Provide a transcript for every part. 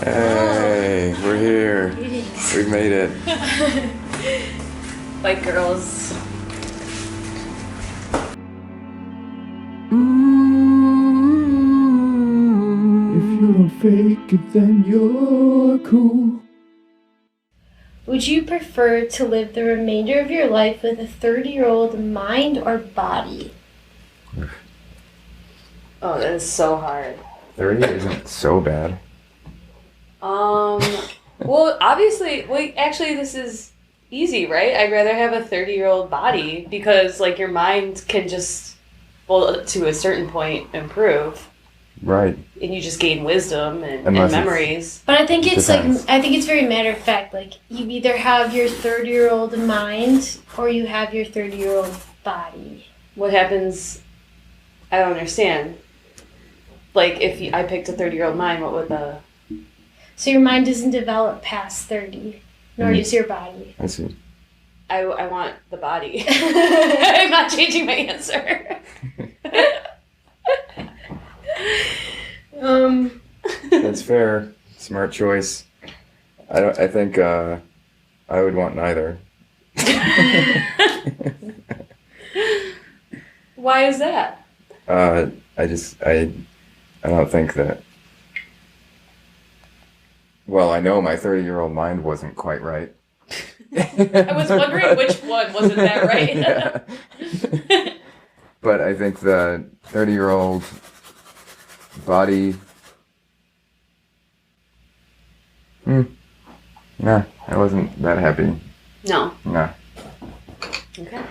Hey, we're here. We've made it. Like girls. If you don't fake it, then you're cool. Would you prefer to live the remainder of your life with a 30-year-old mind or body? Oh, that is so hard. 30 isn't so bad. Well, obviously, actually, this is easy, right? I'd rather have a 30-year-old body because, like, your mind can just, well, to a certain point, improve. Right. And you just gain wisdom and memories. But I think it's Depends. I think it's very matter of fact. Like, you either have your 30-year-old mind or you have your 30-year-old body. What happens? I don't understand. Like, if I picked a 30-year-old mind, what would the... So your mind doesn't develop past 30, nor does your body. I see. I want the body. I'm not changing my answer. That's fair. Smart choice. I think I would want neither. Why is that? I don't think that. Well, I know my 30-year-old mind wasn't quite right. I was wondering which one wasn't that right. Yeah. But I think the 30-year-old body. Nah, I wasn't that happy. No. Nah. Okay.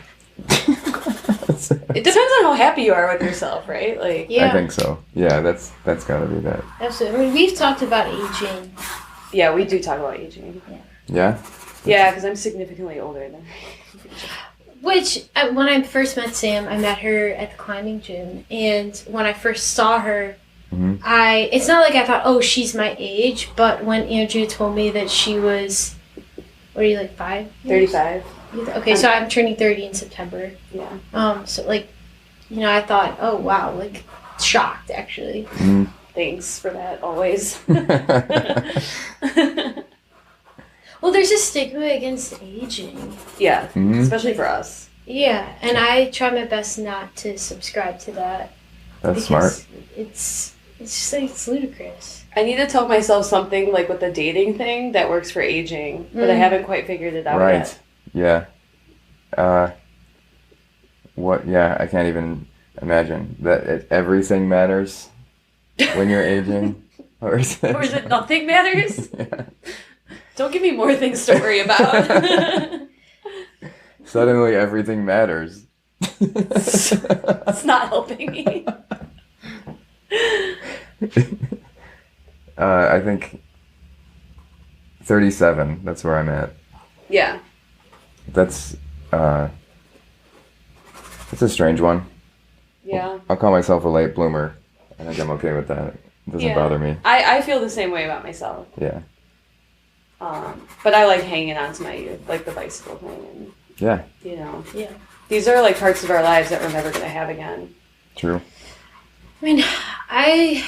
It depends on how happy you are with yourself, right? Like, Yeah, I think so. Yeah, that's gotta be that. absolutely. I mean, we've talked about aging. yeah, we do talk about aging. Yeah? Yeah, because I'm significantly older than. Which, when I first met Sam, I met her at the climbing gym. And when I first saw her, it's not like I thought, oh, she's my age. But when Andrew told me that she was, what are you, like 5? 35. Okay, so I'm turning 30 in September. Yeah. So, like, you know, I thought, oh, wow, like, shocked, actually. Thanks for that, always. Well, there's a stigma against aging. Yeah, especially for us. Yeah, and I try my best not to subscribe to that. That's smart. It's just like, it's ludicrous. I need to tell myself something, like, with the dating thing that works for aging, but I haven't quite figured it out yet. Yeah. What? Yeah, I can't even imagine that everything matters when you're aging. Or is it nothing matters? Yeah. Don't give me more things to worry about. Suddenly everything matters. It's not helping me. I think 37, that's where I'm at. Yeah. That's a strange one. Yeah. I'll call myself a late bloomer. I think I'm okay with that. It doesn't bother me. I feel the same way about myself. Yeah. But I like hanging on to my youth, like the bicycle thing. And, Yeah. you know. Yeah. These are like parts of our lives that we're never going to have again. True. I mean, I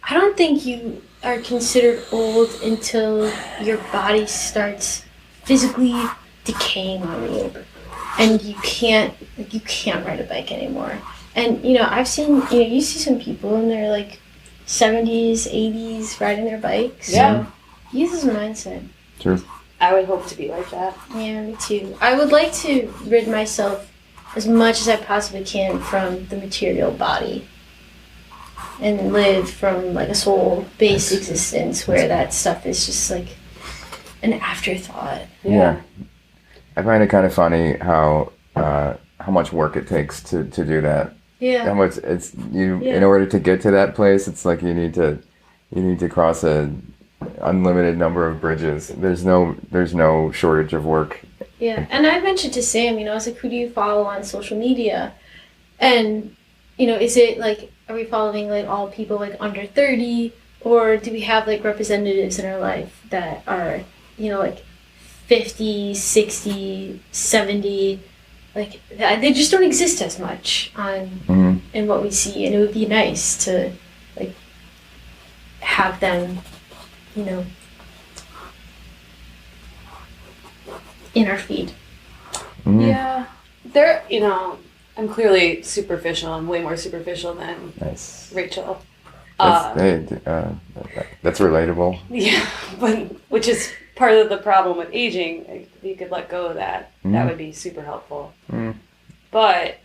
don't think you are considered old until your body starts physically decaying on you, and you can't ride a bike anymore. And you know, I've seen, you know, you see some people in their like 70s, 80s riding their bikes. Yeah. So youth is a mindset. True. I would hope to be like that. Yeah, me too. I would like to rid myself as much as I possibly can from the material body and live from like a soul-based existence where that stuff is just like an afterthought. Yeah. I find it kind of funny how much work it takes to do that. Yeah. How much in order to get to that place, it's like you need to cross a unlimited number of bridges. There's no shortage of work. Yeah, and I mentioned to Sam, you know, I was like, who do you follow on social media? And, you know, is it like, are we following like all people like under 30, or do we have like representatives in our life that are, you know, like 50, 60, 70, like they just don't exist as much on in what we see, and it would be nice to like have them you know, in our feed. Yeah. There, you know, I'm clearly superficial. I'm way more superficial than Nice. Rachel. That's relatable. Yeah, but which is part of the problem with aging. If you could let go of that, that would be super helpful. But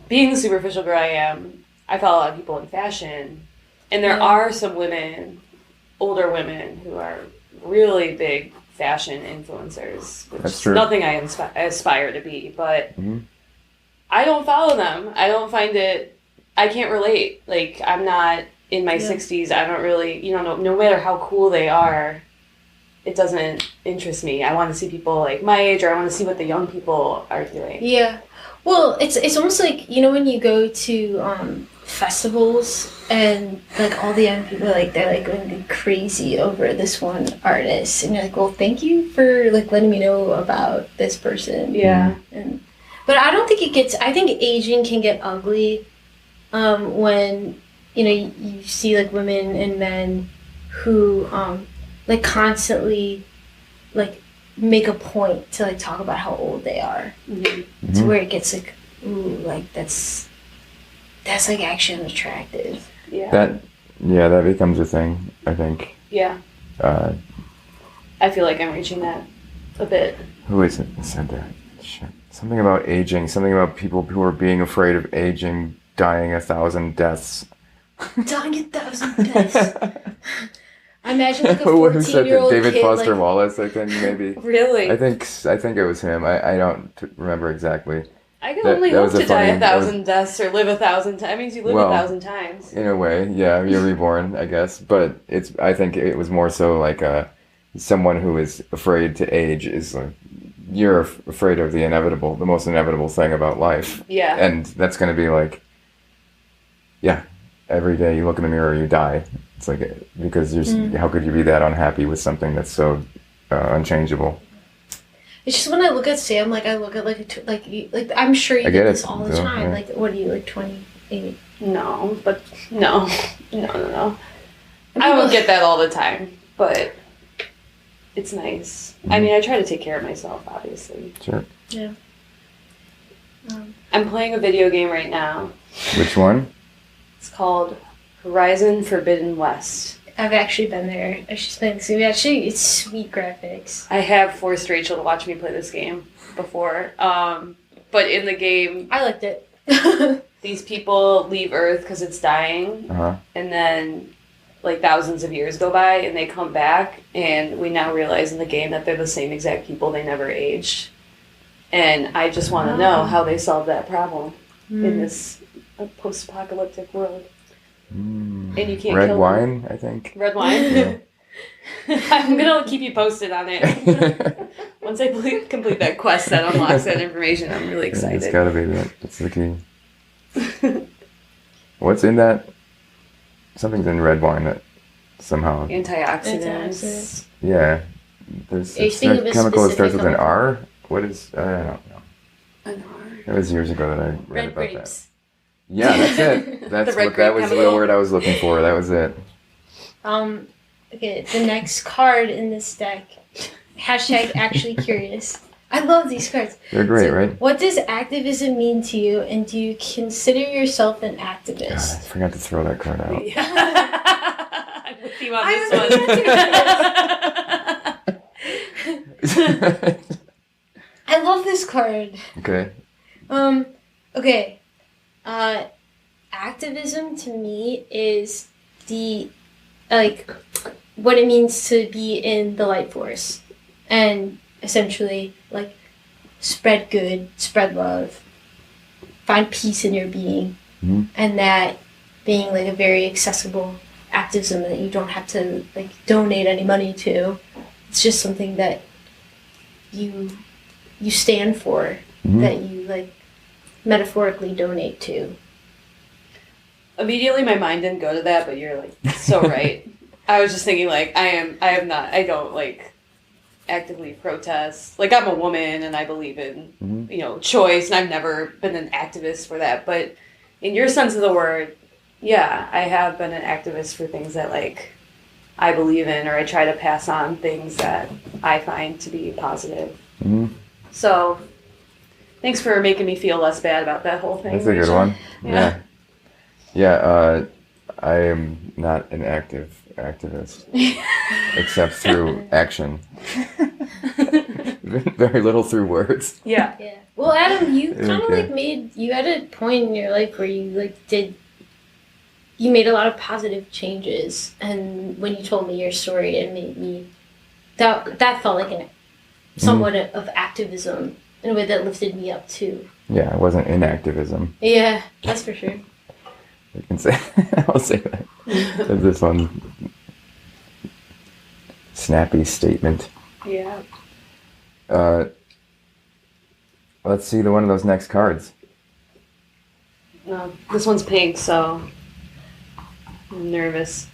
being the superficial girl I am, I follow a lot of people in fashion, and there are some women, older women, who are really big fashion influencers, which That's is true. nothing I aspire to be, but I don't follow them. I don't find it, I can't relate. Like, I'm not in my 60s. I don't really, you know, no matter how cool they are, it doesn't interest me. I want to see people like my age, or I want to see what the young people are doing. Yeah. Well, it's almost like, you know, when you go to festivals and like all the young people, like they're like going crazy over this one artist, and you're like, well, thank you for like letting me know about this person. Yeah. But I don't think it gets, I think aging can get ugly when, you know, you see like women and men who like constantly like make a point to like talk about how old they are, to where it gets like, ooh, like that's like actually unattractive. Yeah. That becomes a thing, I think. Yeah. I feel like I'm reaching that a bit. Who is it that said that? Shit. Something about aging, something about people who are being afraid of aging, dying 1,000 deaths. Dying 1,000 deaths. I imagine like a Who said that? 14-year-old David kid, Foster like, Wallace, I think, maybe. Really? I think it was him. I don't remember exactly. I can only that hope was to die funny- 1,000 deaths or live 1,000 times. That means you live Well, 1,000 times. In a way, yeah, you're reborn, I guess. But I think it was more so like someone who is afraid to age is like, you're afraid of the inevitable, the most inevitable thing about life. Yeah. And that's going to be like, yeah, every day you look in the mirror, you die. It's like, because how could you be that unhappy with something that's so unchangeable? It's just when I look at Sam, like I look at like I'm sure you I get get this it, all the though, time. yeah. Like, what are you, like 28? No. I won't get that all the time, but it's nice. I mean, I try to take care of myself, obviously. Sure. Yeah. I'm playing a video game right now. Which one? It's called Horizon Forbidden West. I've actually been there. She's playing this game. Actually, it's sweet graphics. I have forced Rachel to watch me play this game before. But in the game, I liked it. these people leave Earth because it's dying. Uh-huh. And then, like, thousands of years go by and they come back. And we now realize in the game that they're the same exact people. They never aged. And I just want to know how they solve that problem in this post-apocalyptic world. And you can't Red kill wine, them. I think. Red wine? Yeah. I'm going to keep you posted on it. Once I complete that quest that unlocks that information, I'm really excited. It's gotta be that. That's the key. What's in that? Something's in red wine that somehow... Antioxidants. Yeah. There's Are you thinking of a chemical that starts with an specific R. What is... I don't know. An R. It was years ago that I read Red about grapes. that. Yeah, that's it. That's The red what that grape was the chemical? word I was looking for. That was it. Okay, the next card in this deck. Hashtag actually curious. I love these cards. They're great, So, right? what does activism mean to you, and do you consider yourself an God, I activist? forgot to throw that card out. Yeah. I'm with you on this one. I love this card. Okay. Okay. Activism to me is what it means to be in the light force, and essentially like spread good, spread love, find peace in your being, and that being like a very accessible activism that you don't have to like donate any money to. It's just something that you stand for, that you like metaphorically donate to. Immediately my mind didn't go to that, but you're like so right. I was just thinking like I don't like actively protest. Like I'm a woman and I believe in choice, and I've never been an activist for that. But in your sense of the word, yeah, I have been an activist for things that like I believe in, or I try to pass on things that I find to be positive. Mm-hmm. So, thanks for making me feel less bad about that whole thing. That's a good Rachel. one. Yeah. Yeah. I am not an activist, except through action. Very little through words. Yeah. Yeah. Well, Adam, you kind of Okay. you had a point in your life where you you made a lot of positive changes, and when you told me your story, it made me that felt like somewhat of activism in a way that lifted me up too. Yeah, I wasn't in activism. Yeah, that's for sure. I can say, I'll say that. That's this one snappy statement. Yeah. Let's see one of those next cards. No, this one's pink, so I'm nervous.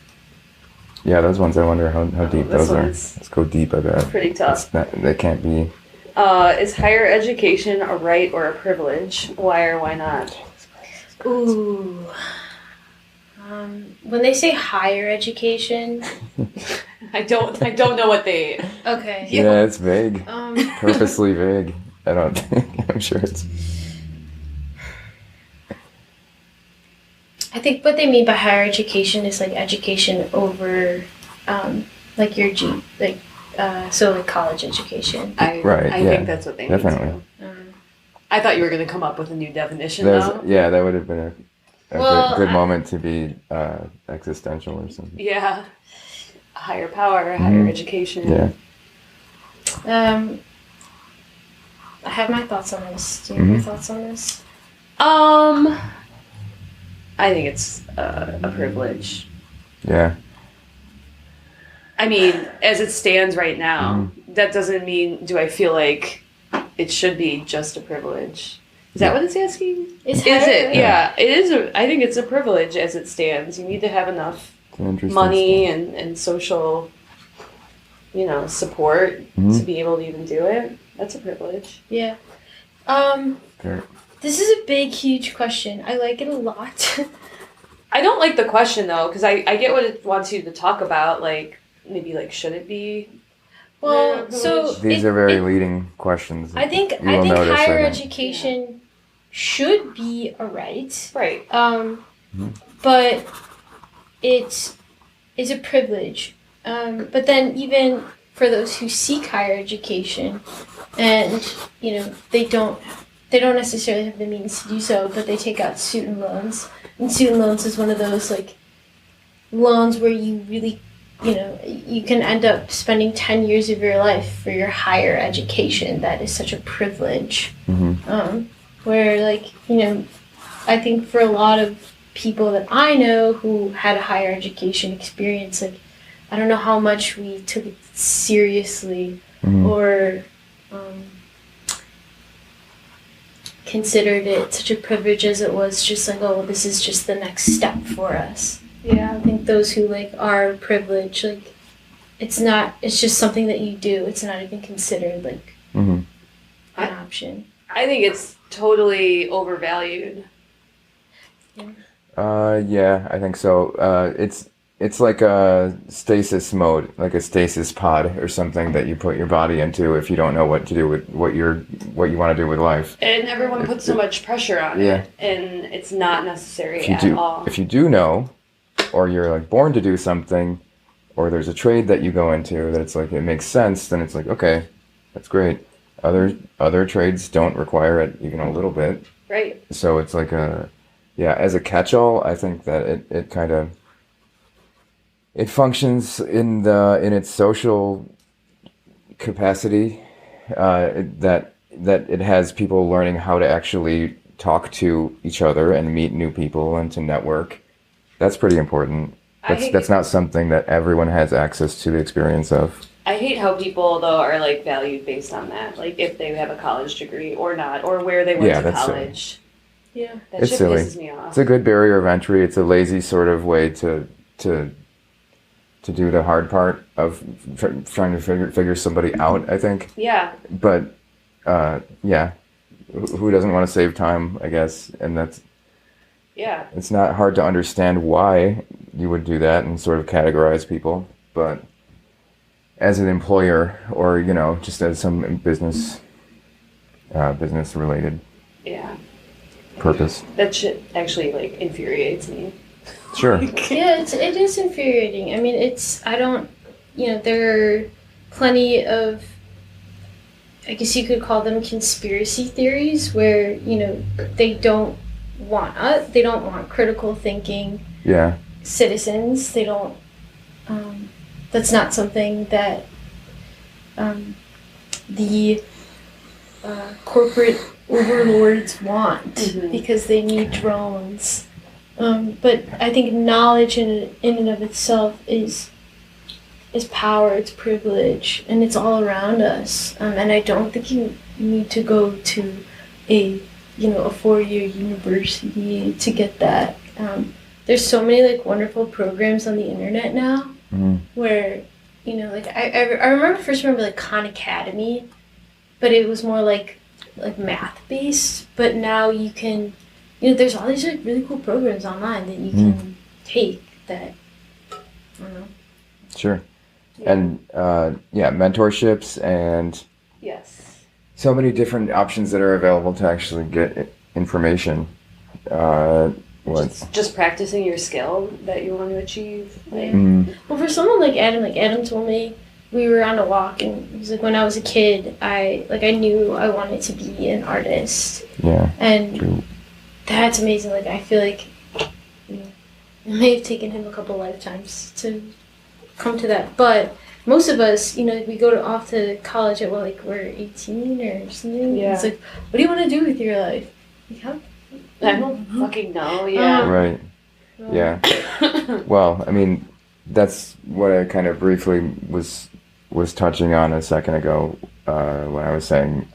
Yeah, those ones. I wonder how deep this those are. one's Let's go deep. I bet. Pretty tough. They can't be. Is higher education a right or a privilege? Why or why not? Ooh. When they say higher education, I don't know what they. okay. Yeah, it's vague. Purposely. Purposely vague. I don't think. I'm sure it's. I think what they mean by higher education is like education over, like your so like college education. I Right, yeah, think that's what they mean. definitely. Too. I thought you were going to come up with a new definition, There's, though. yeah, that would have been a Well, good moment to be existential or something. Yeah. A higher power, a higher education. Yeah. I have my thoughts on this. Do you have your thoughts on this? I think it's a privilege. Yeah. I mean, as it stands right now, that doesn't mean, do I feel like it should be just a privilege? Is that what it's asking? Is it? Yeah, it is. I think it's a privilege as it stands. You need to have enough It's an interesting money and social, support to be able to even do it. That's a privilege. Yeah. Fair. This is a big, huge question. I like it a lot. I don't like the question though, because I get what it wants you to talk about. Like maybe should it be? Well, so These are very leading questions. I think You will notice, higher I think. education should be a right. Right. But it's a privilege. But then even for those who seek higher education, and they don't necessarily have the means to do so, but they take out student loans. And student loans is one of those loans where you really, you can end up spending 10 years of your life for your higher education. That is such a privilege. Where I think for a lot of people that I know who had a higher education experience, I don't know how much we took it seriously or considered it such a privilege as it was just this is just the next step for us. Yeah, I think those who are privileged, it's just something that you do. It's not even considered an option. I think it's totally overvalued. Yeah, I think so. It's like a stasis mode, like a stasis pod or something that you put your body into if you don't know what to do with what you want to do with life. And everyone puts so much pressure on it, and it's not necessary at all. If you do know, or you're born to do something, or there's a trade that you go into that it's it makes sense, then it's okay, that's great. Other trades don't require it even a little bit. Right. So it's as a catch-all, I think that it kind of it functions in its social capacity, that it has people learning how to actually talk to each other and meet new people and to network. That's pretty important. That's not something that everyone has access to the experience of. I hate how people though are valued based on that, if they have a college degree or not, or where they went to college. Yeah, that It's shit silly. pisses me off. It's a good barrier of entry. It's a lazy sort of way to do the hard part of trying to figure somebody out, I think. Yeah. But who doesn't want to save time, I guess? And it's not hard to understand why you would do that and sort of categorize people. but as an employer or, just as some business related Yeah. purpose. That shit actually, like, infuriates me. Sure. Yeah, it is infuriating. I mean, there are plenty of, I guess you could call them conspiracy theories where, they don't want critical thinking Yeah. citizens. They don't, that's not something that the corporate overlords want because they need drones. But I think knowledge in and of itself is power, it's privilege, and it's all around us. And I don't think you need to go to a 4-year university to get that. There's so many like wonderful programs on the internet now where, I remember like Khan Academy, but it was more like math based. But now you can, there's all these like really cool programs online that you can take that, I don't know. Sure. Yeah. And mentorships and Yes. so many different options that are available to actually get information. Just practicing your skill that you want to achieve. Like, Well, for someone like Adam told me, we were on a walk and he was like, when I was a kid, I knew I wanted to be an artist. Yeah. And true. That's amazing. Like, I feel like it may have taken him a couple lifetimes to come to that. But most of us, we go off to college at we're 18 or something. Yeah. It's like, what do you want to do with your life? Like, how? I don't fucking know. Yeah. Right. Yeah. Well, I mean, that's what I kind of briefly was touching on a second ago when I was saying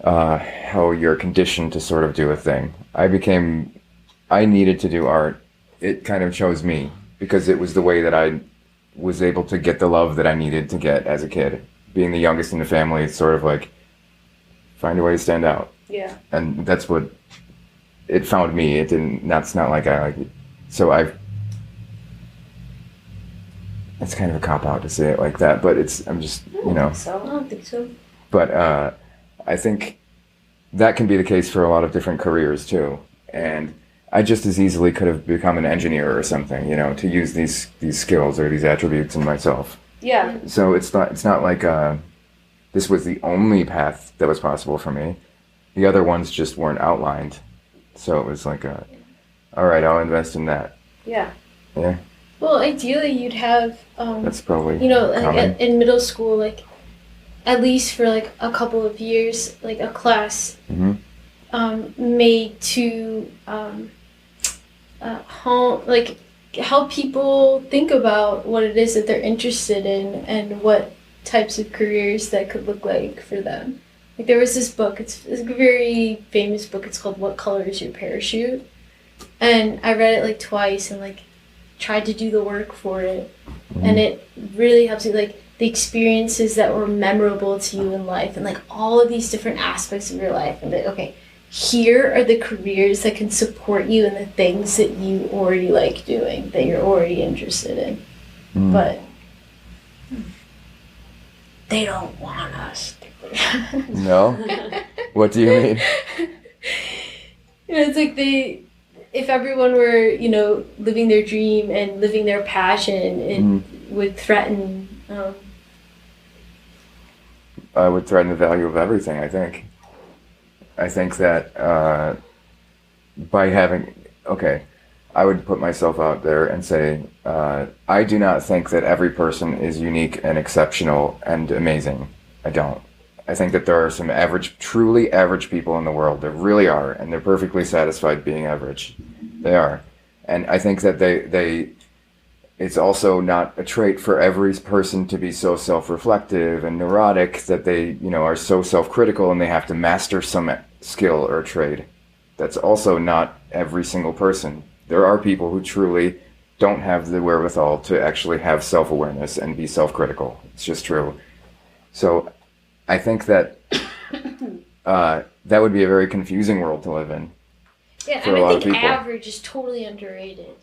how you're conditioned to sort of do a thing. I needed to do art. It kind of chose me because it was the way that I was able to get the love that I needed to get as a kid. Being the youngest in the family, it's sort of like find a way to stand out. Yeah. And that's what it found me. It didn't. That's not like I like it. So it's kind of a cop out to say it like that, but I'm just I don't think so. But I think that can be the case for a lot of different careers too. And I just as easily could have become an engineer or something, to use these skills or these attributes in myself. Yeah. So it's not like this was the only path that was possible for me. The other ones just weren't outlined. So it was like, all right, I'll invest in that. Yeah. Yeah. Well, ideally, you'd have, that's probably like in middle school, like, at least for, like, a couple of years, like, a class made to help people think about what it is that they're interested in and what types of careers that could look like for them. Like, there was this book, it's a very famous book, it's called What Color Is Your Parachute? And I read it, like, twice and, like, tried to do the work for it. And it really helps you, like, the experiences that were memorable to you in life and, like, all of these different aspects of your life. And, like, okay, here are the careers that can support you in the things that you already like doing, that you're already interested in. But they don't want us to. No? What do you mean? It's like if everyone were, living their dream and living their passion, it would threaten. I would threaten the value of everything, I think. I think that by having... Okay, I would put myself out there and say, I do not think that every person is unique and exceptional and amazing. I don't. I think that there are some truly average people in the world. There really are, and they're perfectly satisfied being average. They are. And I think that it's also not a trait for every person to be so self-reflective and neurotic that they, are so self-critical and they have to master some skill or trade. That's also not every single person. There are people who truly don't have the wherewithal to actually have self-awareness and be self-critical. It's just true. So I think that that would be a very confusing world to live in. Yeah, I think average is totally underrated.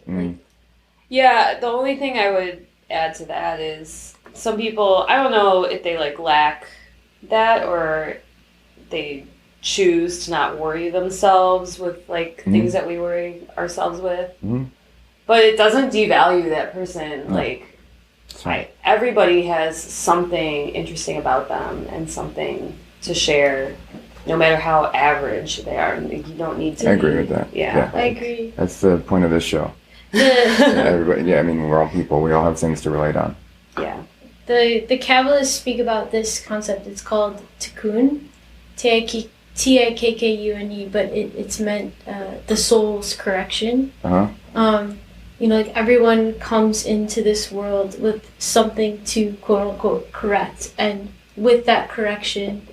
Yeah, the only thing I would add to that is some people, I don't know if they like lack that or they choose to not worry themselves with like things that we worry ourselves with. But it doesn't devalue that person. Like, everybody has something interesting about them and something to share, no matter how average they are. You don't need to. I agree with that. Yeah. I agree. That's the point of this show. Everybody. Yeah, I mean, we're all people. We all have things to relate on. Yeah. The Kabbalists speak about this concept. It's called tikkun, Tikkune, but it's meant the soul's correction. You know, like everyone comes into this world with something to quote unquote correct, and with that correction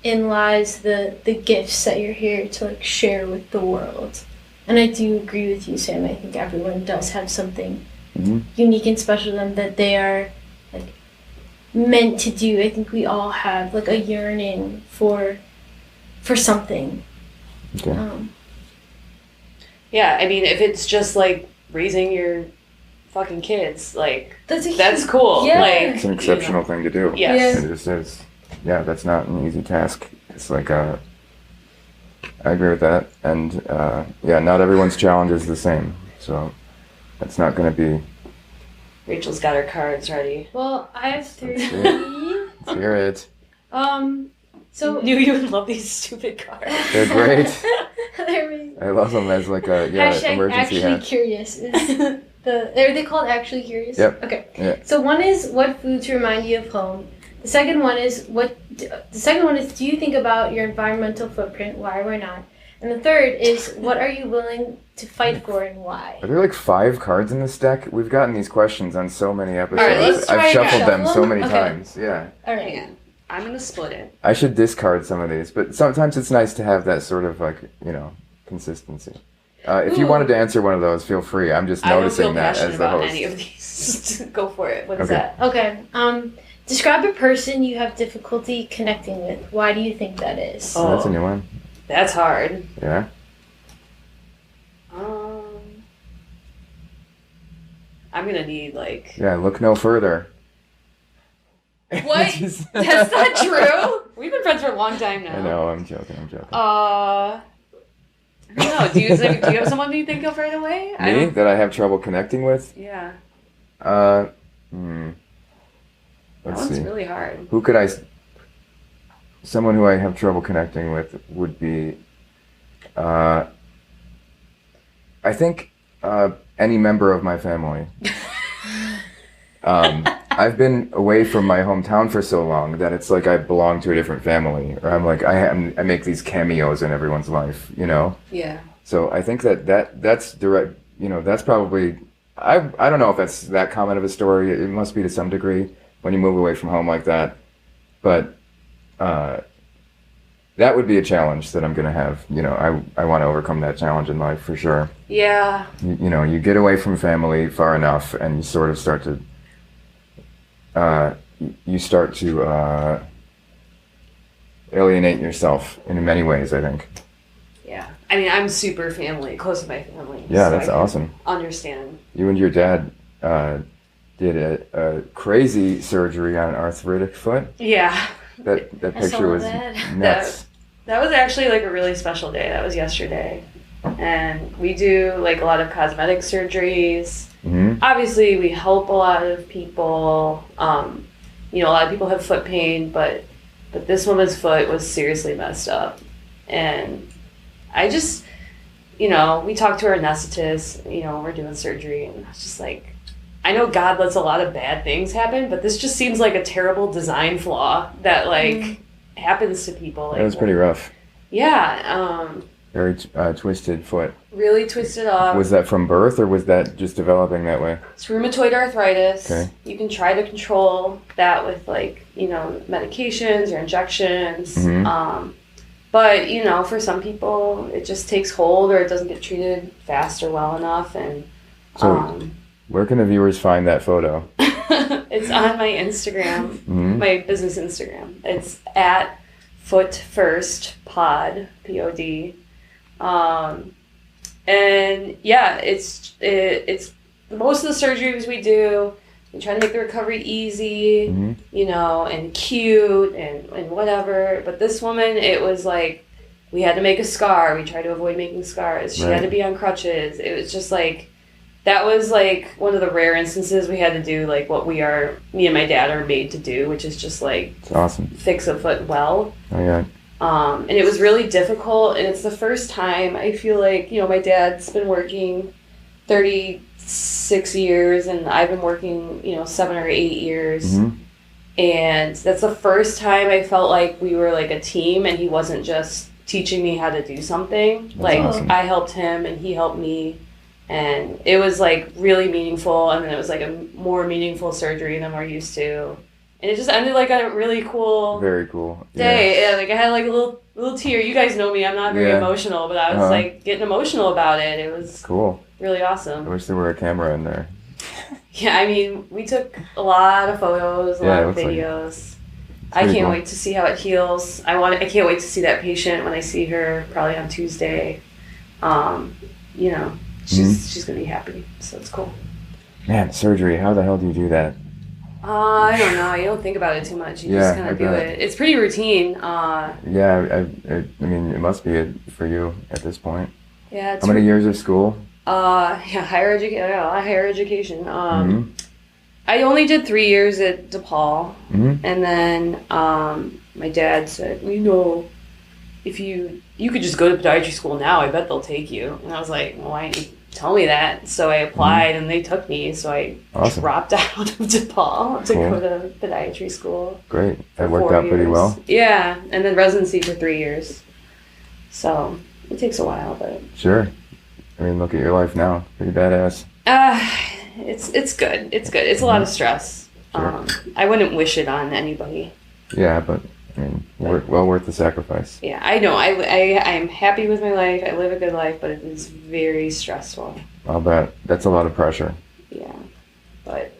in lies the gifts that you're here to like share with the world. And I do agree with you, Sam. I think everyone does have something unique and special to them that they are like meant to do. I think we all have like a yearning for something. Okay. Yeah, I mean, if it's just like raising your fucking kids, like that's cool. Yeah. Like, It's an exceptional thing to do. Yes. It just is. Yeah, that's not an easy task. It's like I agree with that. And yeah, not everyone's challenge is the same. So that's not going to be. Rachel's got her cards ready. Well, I have 3. Let's hear it. So Knew you would love these stupid cards. They're great. there I love them as like a Hashtag emergency actually hat. curious. Are they called actually curious? Yep. Okay. Yeah. So one is what foods remind you of home. The second one is do you think about your environmental footprint? Why or not? And the third is what are you willing to fight for and why? Are there like 5 cards in this deck? We've gotten these questions on so many episodes. right, let's try I've and shuffled them shuffle so them? many Okay. times. Yeah. All right. Hang on. I'm gonna split it. I should discard some of these, but sometimes it's nice to have that sort of like, consistency. If you wanted to answer one of those, feel free. I'm just I don't noticing feel that passionate as the about host. any of these. Go for it. What is Okay. that? Okay. Describe a person you have difficulty connecting with. Why do you think that is? Oh, that's a new one. That's hard. Yeah. I'm gonna need like. Yeah, look no further. What? Just- That's not true. We've been friends for a long time now. I know, I'm joking. I don't know. Do you have someone you think of right away? Me? That I have trouble connecting with? Yeah. Let's That one's see. really hard. Who could someone who I have trouble connecting with would be, I think, any member of my family. I've been away from my hometown for so long that it's like I belong to a different family, or I'm like I make these cameos in everyone's life, Yeah. So I think that's direct. That's probably I don't know if that's that common of a story. It must be to some degree when you move away from home like that, but that would be a challenge that I'm gonna have. I want to overcome that challenge in life for sure. Yeah. You get away from family far enough, and you sort of start to. Alienate yourself in many ways, I think. Yeah. I mean, I'm super close to my family. Yeah, so that's I can awesome. Understand. You and your dad did a crazy surgery on an arthritic foot. Yeah. That I picture saw was that. nuts. That was actually like a really special day. That was yesterday. And we do like a lot of cosmetic surgeries. Mm-hmm. Obviously, we help a lot of people. A lot of people have foot pain, but this woman's foot was seriously messed up. And I just, we talked to our anesthetist, we're doing surgery, and I was just like, I know God lets a lot of bad things happen, but this just seems like a terrible design flaw that happens to people. That was pretty rough. Yeah. Very twisted foot. Really twisted up. Was that from birth, or was that just developing that way? It's rheumatoid arthritis. Okay. You can try to control that with medications or injections. Mm-hmm. But for some people it just takes hold, or it doesn't get treated fast or well enough. And So, where can the viewers find that photo? it's on my Instagram, Mm-hmm. my business Instagram. It's at Foot First Pod, POD. And yeah, it's most of the surgeries we do, we try to make the recovery easy, you know, and cute and whatever. But this woman, it was like, we had to make a scar. We tried to avoid making scars. She had to be on crutches. It was just like, that was like one of the rare instances we had to do like what me and my dad are made to do, which is just like fix a foot well. Oh yeah. And it was really difficult, and it's the first time I feel like, you know, my dad's been working 36 years and I've been working, you know, 7 or 8 years. And that's the first time I felt like we were like a team and he wasn't just teaching me how to do something. That's like awesome. I helped him and he helped me. And it was, like, really meaningful, and then it was, like, a more meaningful surgery than we're used to. And it just ended, like, on a really cool... Very cool. Day. Yeah, like, I had, like, a little tear. You guys know me. I'm not very emotional, but I was, like, getting emotional about it. It was cool. Really awesome. I wish there were a camera in there. Yeah, I mean, we took a lot of photos, a lot of videos. I can't wait to see how it heals. I can't wait to see that patient when I see her, probably on Tuesday. You know... She's gonna be happy, so it's cool. Man, surgery, how the hell do you do that? I don't know. You don't think about it too much. You just kind of do it. It's pretty routine. I mean, it must be for you at this point. Yeah. How many years of school? Higher education. I only did 3 years at DePaul, and then my dad said, well, you know, if you could just go to podiatry school now, I bet they'll take you. And I was like, well, why didn't you tell me that? So I applied and they took me. So I dropped out of DePaul to go to podiatry school. Great. That worked out pretty well. Yeah. And then residency for 3 years. So it takes a while, but. Sure. I mean, look at your life now. Pretty badass. It's good. It's good. It's a lot of stress. Sure. I wouldn't wish it on anybody. Yeah, but I mean, well worth the sacrifice. Yeah, I know. I'm happy with my life. I live a good life, but it is very stressful. I'll bet. That's a lot of pressure. Yeah, but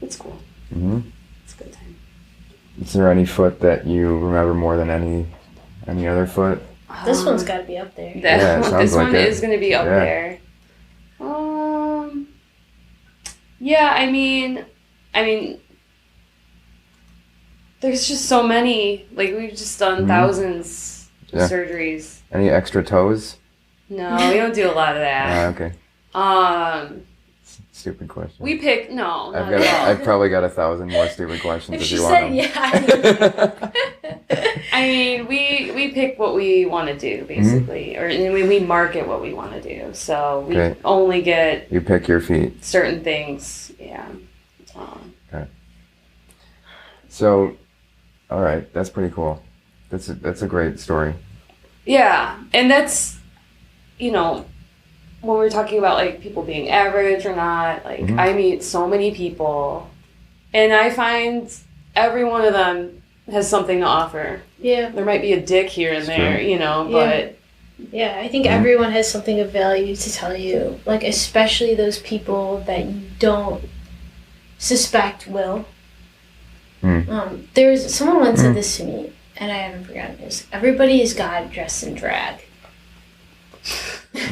it's cool. It's a good time. Is there any foot that you remember more than any other foot? This one's got to be up there. This one is going to be up there. Yeah, I mean, there's just so many. Like, we've just done thousands of surgeries. Any extra toes? No, we don't do a lot of that. Okay. Stupid question. We pick no. I've probably got 1,000 more stupid questions if you want them. Yeah. I mean, we pick what we want to do basically, or we market what we want to do. So we only get. You pick your feet. Certain things, yeah. Okay. So, all right, that's pretty cool. That's a great story. Yeah, and that's, you know, when we're talking about like people being average or not, like I meet so many people, and I find every one of them has something to offer. Yeah. There might be a dick here and there, you know, but. Yeah, I think everyone has something of value to tell you, like especially those people that you don't suspect will. There's someone once said this to me, and I haven't forgotten this. Everybody is God dressed in drag.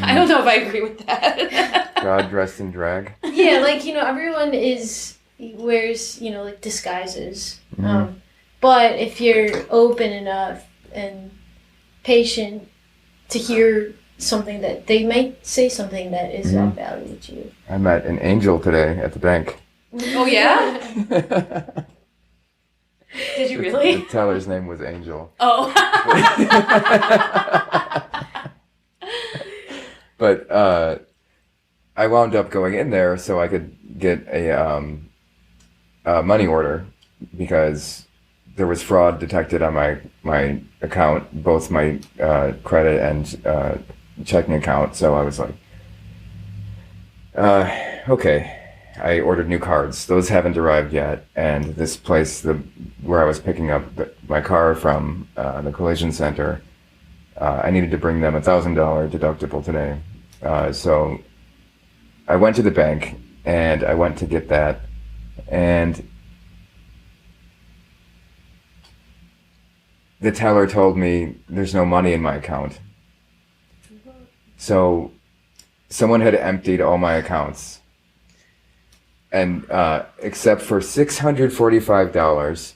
I don't know if I agree with that. God dressed in drag? Yeah, like, you know, everyone wears, you know, like disguises. But if you're open enough and patient to hear something that they might say something that is of value to you. I met an angel today at the bank. Oh, yeah? Did you really? The teller's name was Angel. Oh. But I wound up going in there so I could get a money order because there was fraud detected on my account, both my credit and checking account. So I was like, okay. I ordered new cards. Those haven't arrived yet. And this place, where I was picking up my car from, the collision center, I needed to bring them $1,000 deductible today. So I went to the bank and I went to get that. And the teller told me there's no money in my account. So someone had emptied all my accounts. and except for $645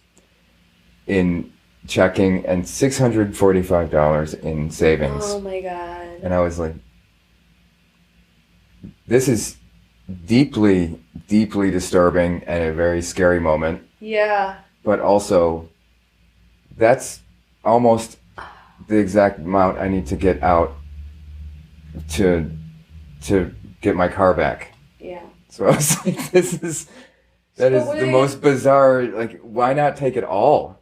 in checking and $645 in savings. Oh my God. And I was like, this is deeply, deeply disturbing and a very scary moment. Yeah. But also, that's almost the exact amount I need to get out to get my car back. Yeah. So I was like, that is the wait. most bizarre, like, why not take it all?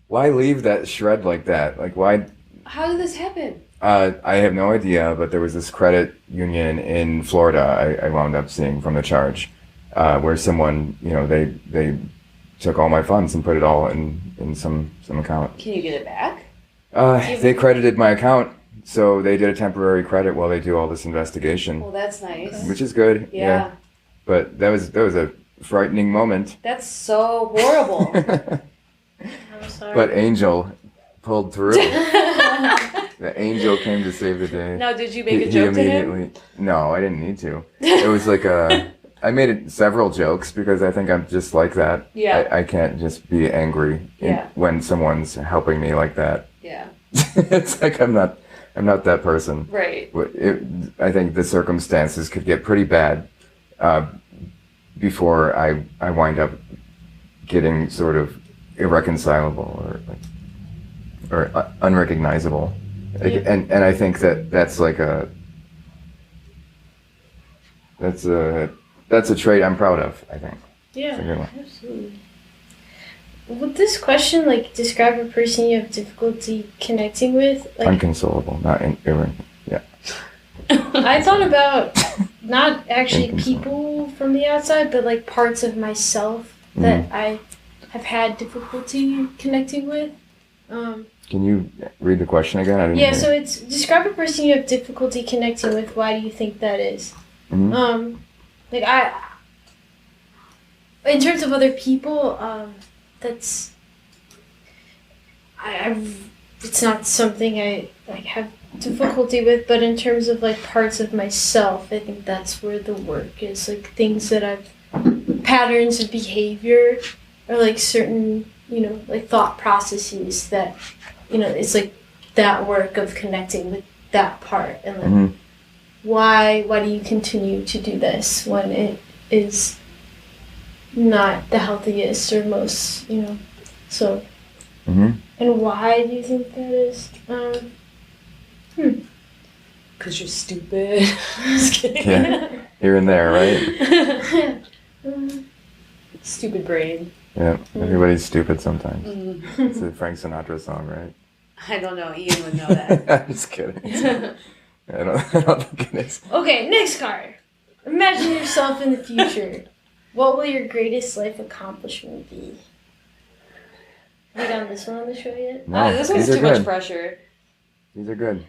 Why leave that shred like that? Like, why? How did this happen? I have no idea, but there was this credit union in Florida I wound up seeing from the charge, where someone, they took all my funds and put it all in some account. Can you get it back? They credited my account, so they did a temporary credit while they do all this investigation, Well, that's nice. which is good. Yeah. But that was a frightening moment. That's so horrible. I'm sorry. But Angel pulled through. The angel came to save the day. Now, did you make a joke to him? No, I didn't need to. It was like I made several jokes because I think I'm just like that. Yeah. I can't just be angry when someone's helping me like that. Yeah. It's like I'm not that person. Right. I think the circumstances could get pretty bad before I wind up getting sort of irreconcilable or unrecognizable. Yeah. And I think that's a trait I'm proud of, I think. Yeah, It's a good one. absolutely. Would this question describe a person you have difficulty connecting with? Unconsolable, not yeah. I thought about not actually Inconsolable. people from the outside, but parts of myself that I have had difficulty connecting with. Can you read the question again? I didn't Yeah, hear. so it's describe a person you have difficulty connecting with. Why do you think that is? Mhm. In terms of other people, that's it's not something I have difficulty with. But in terms of parts of myself, I think that's where the work is. Things that I've patterns of behavior or certain thought processes that it's that work of connecting with that part and why do you continue to do this when it is not the healthiest or most so and why do you think that is? Because you're stupid. Just kidding. Yeah, here and there, right? Stupid brain. Yeah, everybody's stupid sometimes. Mm. It's a Frank Sinatra song, right? I don't know. Ian would know that. I'm just kidding. I don't think it is. Okay, next card. Imagine yourself in the future. What will your greatest life accomplishment be? Have you done this one on the show yet? No, This one's these are too much good. pressure. These are good.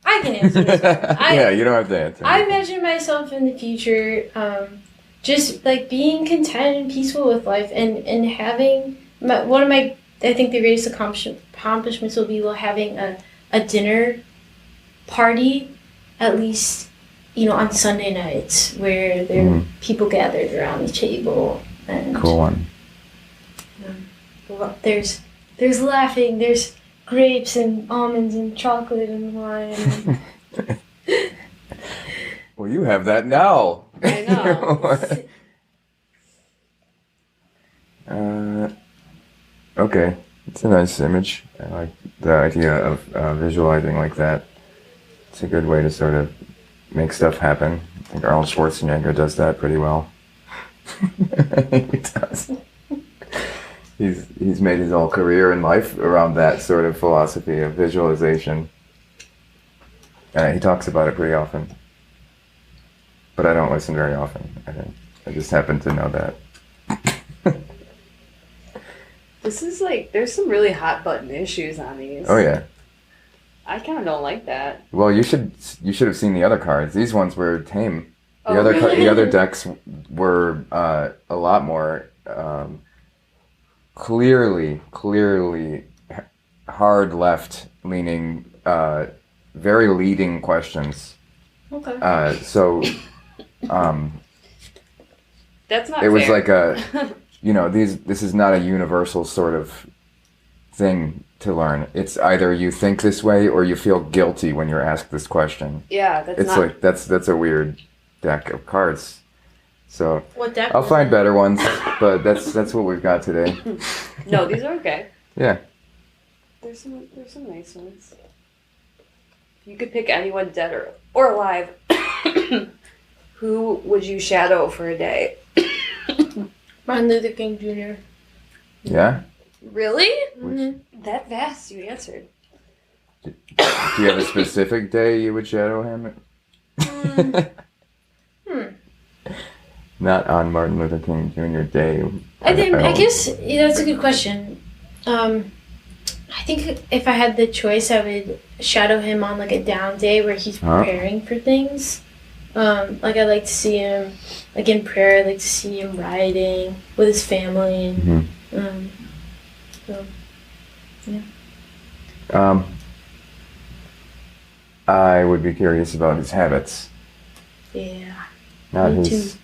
I can answer this one. Yeah, you don't have to answer. I imagine myself in the future, just being content and peaceful with life, and having I think the greatest accomplishments will be having a dinner party, at least on Sunday nights, where there are people gathered around the table, and Cool one. there's laughing, there's grapes and almonds and chocolate and wine. Well, you have that now. I know. Okay, it's a nice image. I like the idea of visualizing like that. It's a good way to sort of make stuff happen. I think Arnold Schwarzenegger does that pretty well. He does. He's made his whole career in life around that sort of philosophy of visualization. He talks about it pretty often. But I don't listen very often, I think. I just happen to know that. This is there's some really hot button issues on these. Oh yeah. I kind of don't like that. Well, you should have seen the other cards. These ones were tame. The Oh, other really? the other decks were a lot more clearly hard left leaning, very leading questions. Okay. So That's not It was fair. like a, this is not a universal sort of thing to learn. It's either you think this way or you feel guilty when you're asked this question. Yeah, that's It's not... like, that's a weird deck of cards. So What deck? I'll was find it? better ones, but that's what we've got today. No, these are okay. Yeah. There's some nice ones. If you could pick anyone dead or alive, who would you shadow for a day? Martin Luther King Jr. Yeah? Really? Which, That fast you answered. do you have a specific day you would shadow him? Not on Martin Luther King Jr. Day. I don't- guess that's a good question. I think if I had the choice, I would shadow him on like a down day where he's Huh? preparing for things. Like I like to see him like in prayer. I like to see him rioting with his family. Mhm. So I would be curious about his habits. yeah. Not Me his.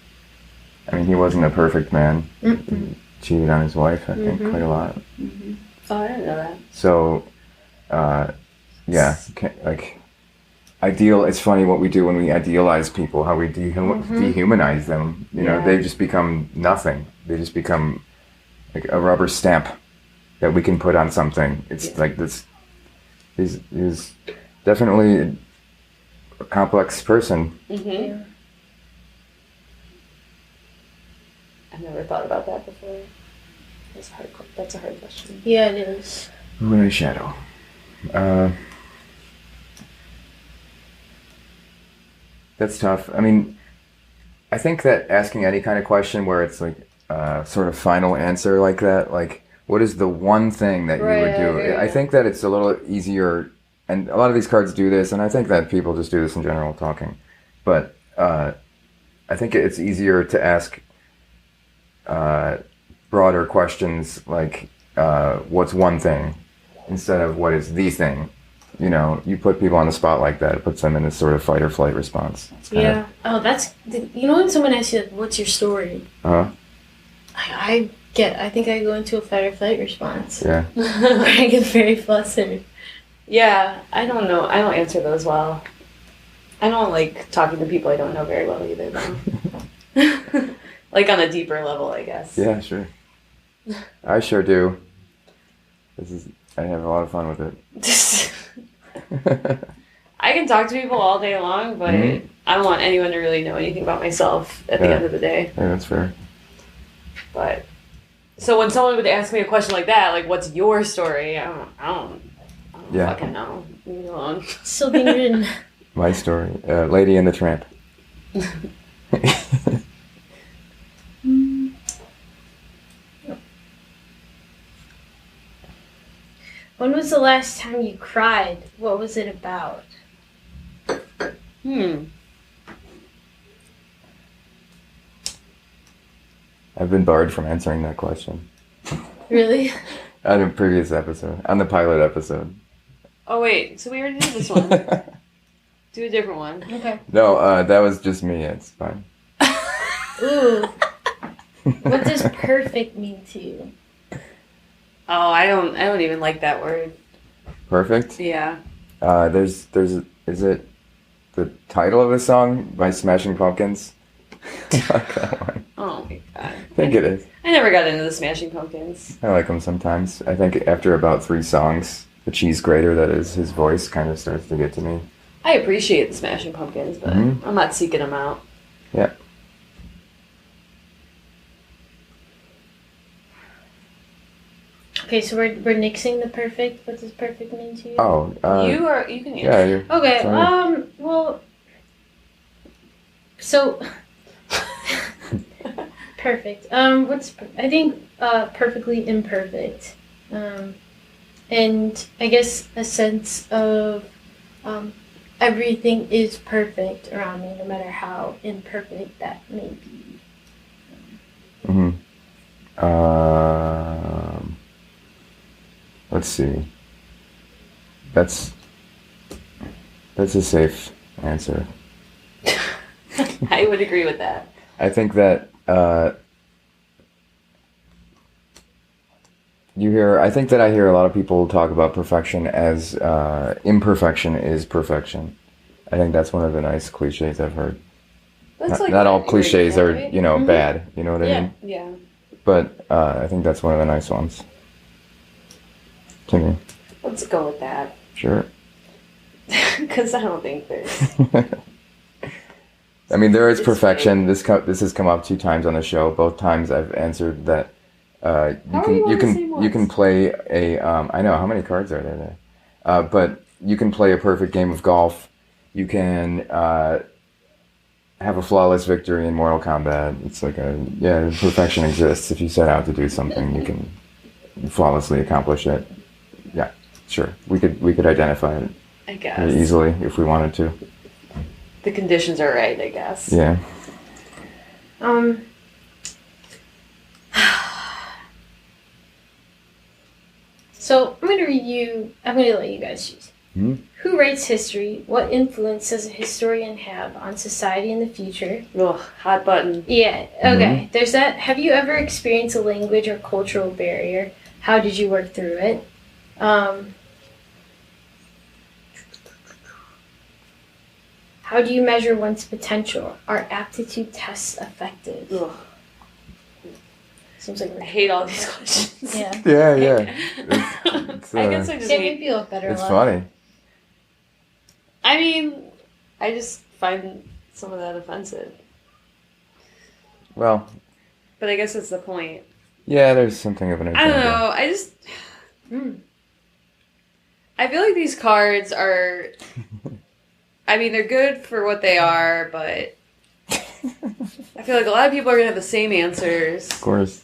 I mean, he wasn't a perfect man. Mm-mm. He cheated on his wife, I think, Mhm. quite a lot. Oh, I didn't know that. So, yeah, like, it's funny what we do when we idealize people, how we dehumanize them. You know, Yeah. they just become nothing. They just become like a rubber stamp that we can put on something. It's Yeah. like this, he's definitely a complex person. Mm-hmm. Yeah. I've never thought about that before. That's a hard question. Yeah, it is. Who would I shadow? That's tough. I mean, I think that asking any kind of question where it's like sort of final answer like that, like what is the one thing that you would do? Right. I think that it's a little easier, and a lot of these cards do this, and I think that people just do this in general talking. But I think it's easier to ask broader questions like what's one thing instead of what is the thing. You know, you put people on the spot like that, it puts them in this sort of fight or flight response. It's kind Yeah. Oh, you know when someone asks you like, "What's your story?" Uh-huh. I think I go into a fight or flight response. Yeah. I get very flustered. Yeah, I don't know. I don't answer those well. I don't like talking to people I don't know very well either, though. Like on a deeper level, I guess. Yeah, sure. I sure do. I have a lot of fun with it. I can talk to people all day long, but Mhm. I don't want anyone to really know anything about myself at the Yeah. end of the day. Yeah, that's fair. But so when someone would ask me a question like that, like "What's your story?" I don't Yeah. fucking know. Leave me alone. Still being written. My story. Lady and the Tramp. When was the last time you cried? What was it about? I've been barred from answering that question Really? on a previous episode, on the pilot episode. Oh wait, so we already did this one. Do a different one. Okay. No, that was just me. It's fine. Ooh. What does perfect mean to you? Oh, I don't even like that word. Perfect. Yeah. Is it the title of the song by Smashing Pumpkins? I like that one. Oh my god. I think it is. I never got into the Smashing Pumpkins. I like him sometimes. I think after about 3 songs, the cheese grater that is his voice kind of starts to get to me. I appreciate the Smashing Pumpkins, but Mhm. I'm not seeking them out. Yeah. Okay, so we're nixing the perfect. What does perfect mean to you? Oh. You can answer. Yeah. You're, Okay. sorry. Well. So. Perfect. I think perfectly imperfect. And I guess a sense of everything is perfect around me, no matter how imperfect that may be. Mm-hmm. Let's see. That's a safe answer. I would agree with that. I think that I think that I hear a lot of people talk about perfection as imperfection is perfection. I think that's one of the nice cliches I've heard. That's Not all what cliches you're are, right? bad. You know what I Yeah. mean? Yeah. But I think that's one of the nice ones. To me. Let's go with that. Sure. Because I don't think there's. I mean, there is It's perfection. This has come up 2 times on the show. Both times I've answered that How are you on the same you can ones? play a I know how many cards are there, but you can play a perfect game of golf. You can have a flawless victory in Mortal Kombat. It's like perfection exists. If you set out to do something, you can flawlessly accomplish it. Yeah, sure. We could identify it I guess. pretty easily if we wanted to. The conditions are right, I guess. Yeah. So I'm gonna let you guys choose. Hmm? Who writes history? What influence does a historian have on society in the future? Ugh, hot button. Yeah, okay. There's that. Have you ever experienced a language or cultural barrier? How did you work through it? How do you measure one's potential? Are aptitude tests effective? Ugh. Seems like I hate all these questions. Yeah. Yeah. It's, I guess I just They make hate. me feel better. it's a lot. funny. I mean, I just find some of that offensive. Well, But I guess that's the point. yeah, there's something of an I don't agenda. know. I just. I feel like these cards are. I mean, they're good for what they are, but I feel like a lot of people are gonna have the same answers. Of course.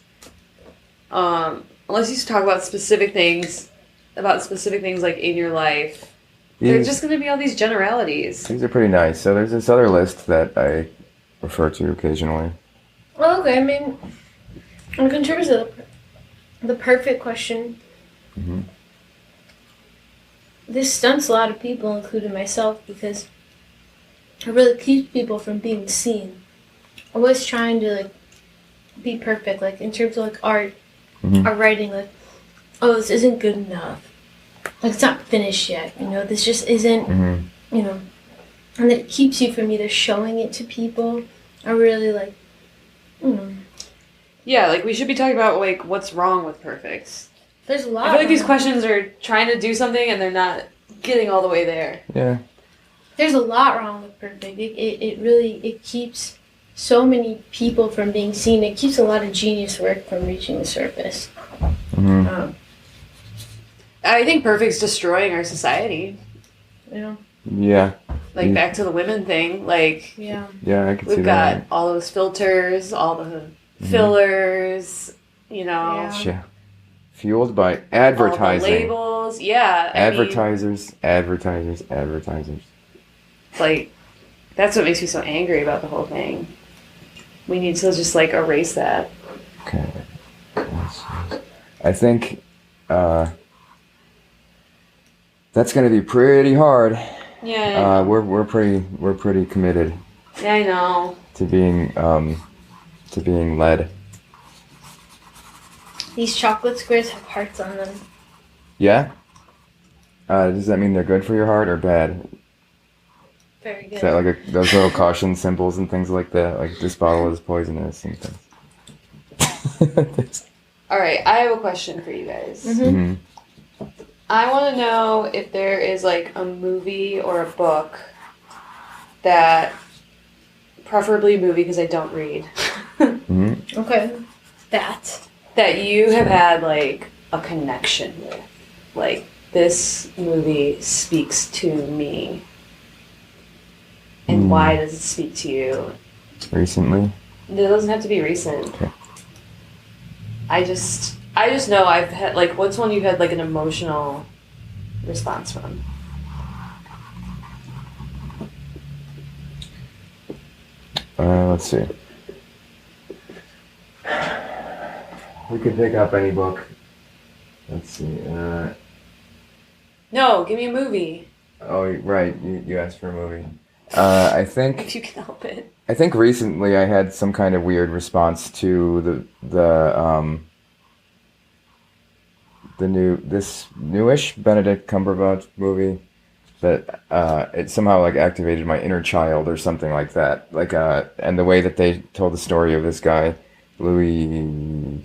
Unless you talk about specific things like in your life. There's just gonna be all these generalities. These are pretty nice. So there's this other list that I refer to occasionally. Well, okay. I mean, in terms of the perfect question, this stunts a lot of people, including myself, because it really keeps people from being seen. Always trying to be perfect, in terms of art or writing. Oh, this isn't good enough. It's not finished yet. This just isn't. And then it keeps you from either showing it to people or really Yeah, we should be talking about what's wrong with perfect. There's a lot. I feel like these questions are trying to do something and they're not getting all the way there. Yeah. There's a lot wrong with perfect. It really keeps so many people from being seen. It keeps a lot of genius work from reaching the surface. I think perfect's destroying our society. Yeah. Back to the women thing. Yeah. Yeah, I can see We've that. got all those filters, all the fillers, Yeah. Fueled by advertising. all the labels. Yeah. Advertisers. That's what makes me so angry about the whole thing. We need to just erase that. Okay. I think that's going to be pretty hard. Yeah. We're pretty committed Yeah, I know. to being led. These chocolate squares have hearts on them. Yeah. Does that mean they're good for your heart or bad? Very good. Is that those little caution symbols and things like that? Like this bottle is poisonous and things. All right, I have a question for you guys. Mm-hmm. I want to know if there is a movie or a book that, preferably a movie because I don't read, Okay. that you have had a connection with. This movie speaks to me. And why does it speak to you? Recently? It doesn't have to be recent. Okay. I just know I've had what's one you've had an emotional response from? Let's see. We could pick up any book. Let's see. No, give me a movie. Oh, right. You asked for a movie. I think if you can help it. I think recently I had some kind of weird response to this newish Benedict Cumberbatch movie that it somehow like activated my inner child or something like that. Like and the way that they told the story of this guy, Louis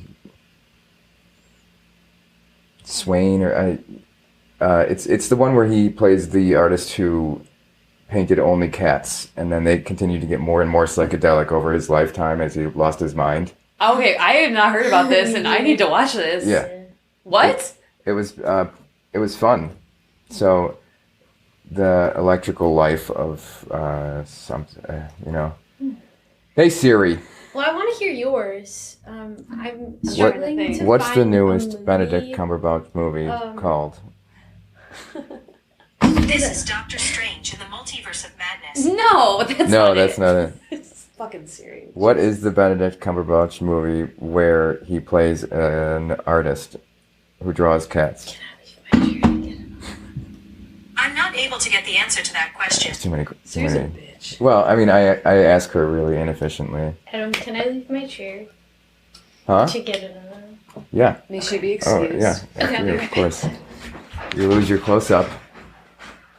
Swain, or it's the one where he plays the artist who painted only cats, and then they continue to get more and more psychedelic over his lifetime as he lost his mind. Okay, I have not heard about this, and I need to watch this. Yeah. What? It was fun. So the electrical life of Hey Siri, Well, I want to hear yours. I'm struggling to what's find the a newest movie. Benedict Cumberbatch movie called? This is Doctor Strange in the Multiverse of Madness. No, that's No, not that's it. not it. It's fucking serious. What is the Benedict Cumberbatch movie where he plays an artist who draws cats? I'm not able to get the answer to that question. Too many. Sue's a bitch. Well, I mean, I ask her really inefficiently. Adam, can I leave my chair Huh? to get another? Yeah. May she be Oh, excused. yeah. Okay. Yeah, of course. You lose your close up.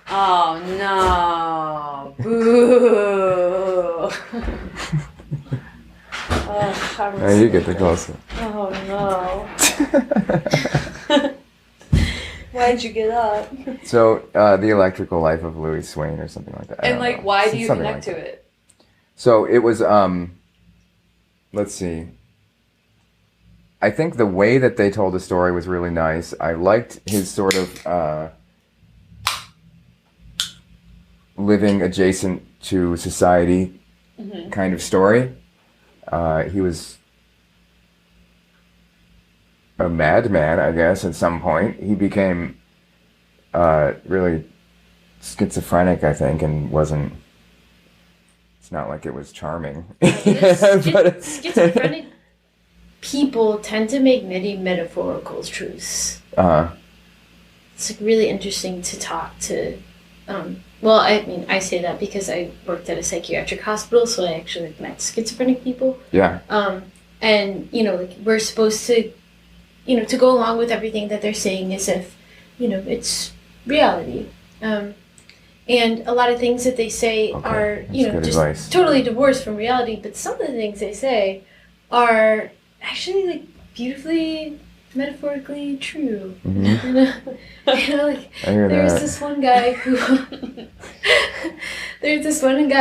Oh no! Boo! Now you get the close up. Oh no! Why'd you get up? So, The Electrical Life of Louis Swain or something like that. I And don't like, know. why do you Something connect like to that. it? So it was, let's see. I think the way that they told the story was really nice. I liked his sort of living adjacent to society kind of story. He was a madman, I guess, at some point. He became really schizophrenic, I think, and wasn't... It's not like it was charming. Schizophrenic people tend to make many metaphorical truths. It's like really interesting to talk to. Well, I mean, I say that because I worked at a psychiatric hospital, so I actually met schizophrenic people. Yeah. And like we're supposed to, to go along with everything that they're saying as if, it's reality. And a lot of things that they say are, that's good just advice. totally divorced from reality. But some of the things they say are actually like beautifully metaphorically true. Mm-hmm. Like I hear there's that. this one guy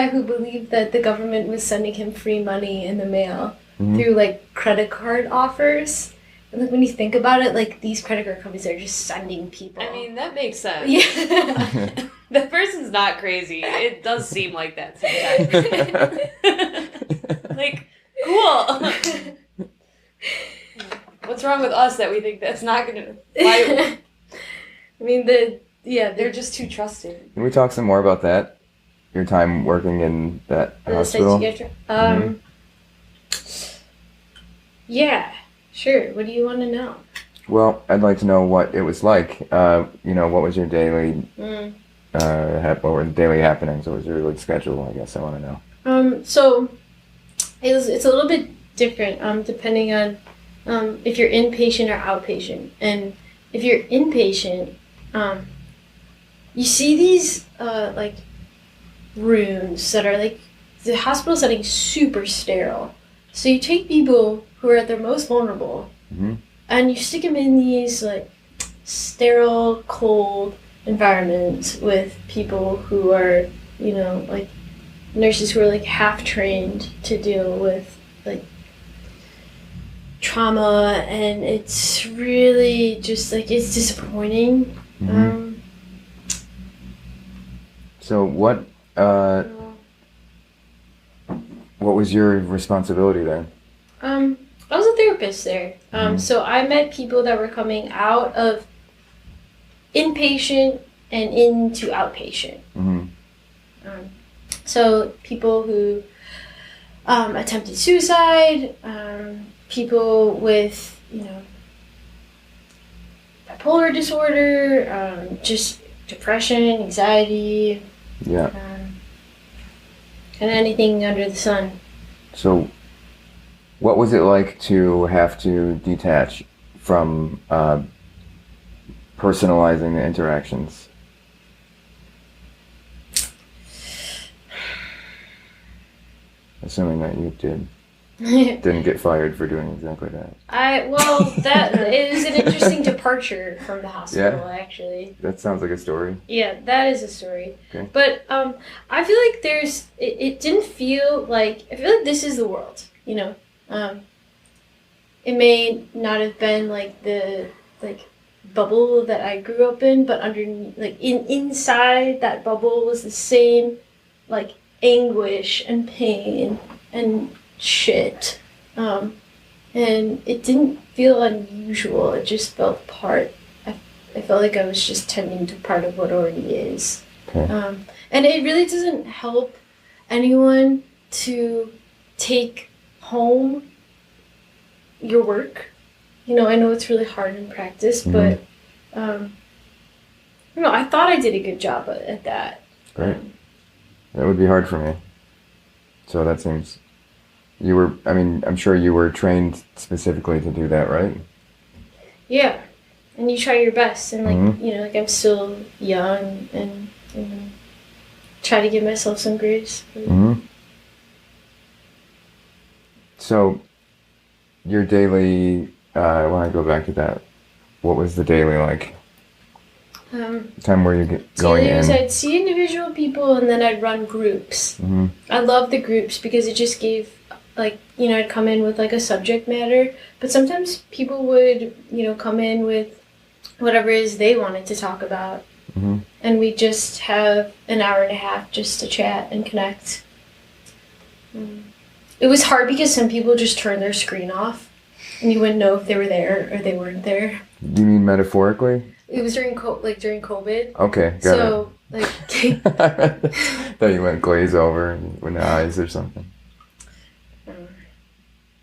who believed that the government was sending him free money in the mail through like credit card offers. And like when you think about it, like these credit card companies are just sending people. I mean, that makes sense. Yeah. The person's not crazy. It does seem like that sometimes. Like, cool. What's wrong with us that we think that's not gonna? Why? I mean, They're just too trusting. Can we talk some more about that? Your time working in that hospital? Yeah, sure. What do you want to know? Well, I'd like to know what it was like. What was your daily, what were the daily happenings? What was your schedule? I guess I want to know. So it's a little bit different depending on if you're inpatient or outpatient. And if you're inpatient, you see these like rooms that are like the hospital setting super sterile. So you take people who are at their most vulnerable and you stick them in these like sterile, cold environments with people who are, like nurses who are like half trained to deal with like trauma, and it's really just like it's disappointing. So what was your responsibility there? I was a therapist there. So I met people that were coming out of inpatient and into outpatient. So people who attempted suicide, people with, bipolar disorder, just depression, anxiety. Yeah. Kind of anything under the sun. So, what was it like to have to detach from personalizing the interactions? Assuming that you didn't get fired for doing exactly that. That it is an interesting departure from the hospital, actually. That sounds like a story. Yeah, that is a story. Okay. But I feel like it didn't feel like, I feel like this is the world, you know. It may not have been like the bubble that I grew up in, but underneath, like inside that bubble was the same like anguish and pain and shit. And it didn't feel unusual. It just felt part. I felt like I was just tending to part of what already is. Okay. And it really doesn't help anyone to take home your work. You know, I know it's really hard in practice, but you know, I thought I did a good job at that. Great. That would be hard for me. So that seems... I'm sure you were trained specifically to do that, right? Yeah. And you try your best. And, like, you know, like, I'm still young and, you know, try to give myself some grace. So, your daily... I want to go back to that. What was the daily like? Time where you going in? I'd see individual people and then I'd run groups. I love the groups because it just gave, like, you know, I'd come in with like a subject matter, but sometimes people would, you know, come in with whatever it is they wanted to talk about. And we just have an hour and a half just to chat and connect. It was hard because some people just turned their screen off and you wouldn't know if they were there or they weren't there. You mean metaphorically? It was during COVID. Okay, got it. Like... Thought you went glaze over with the eyes or something.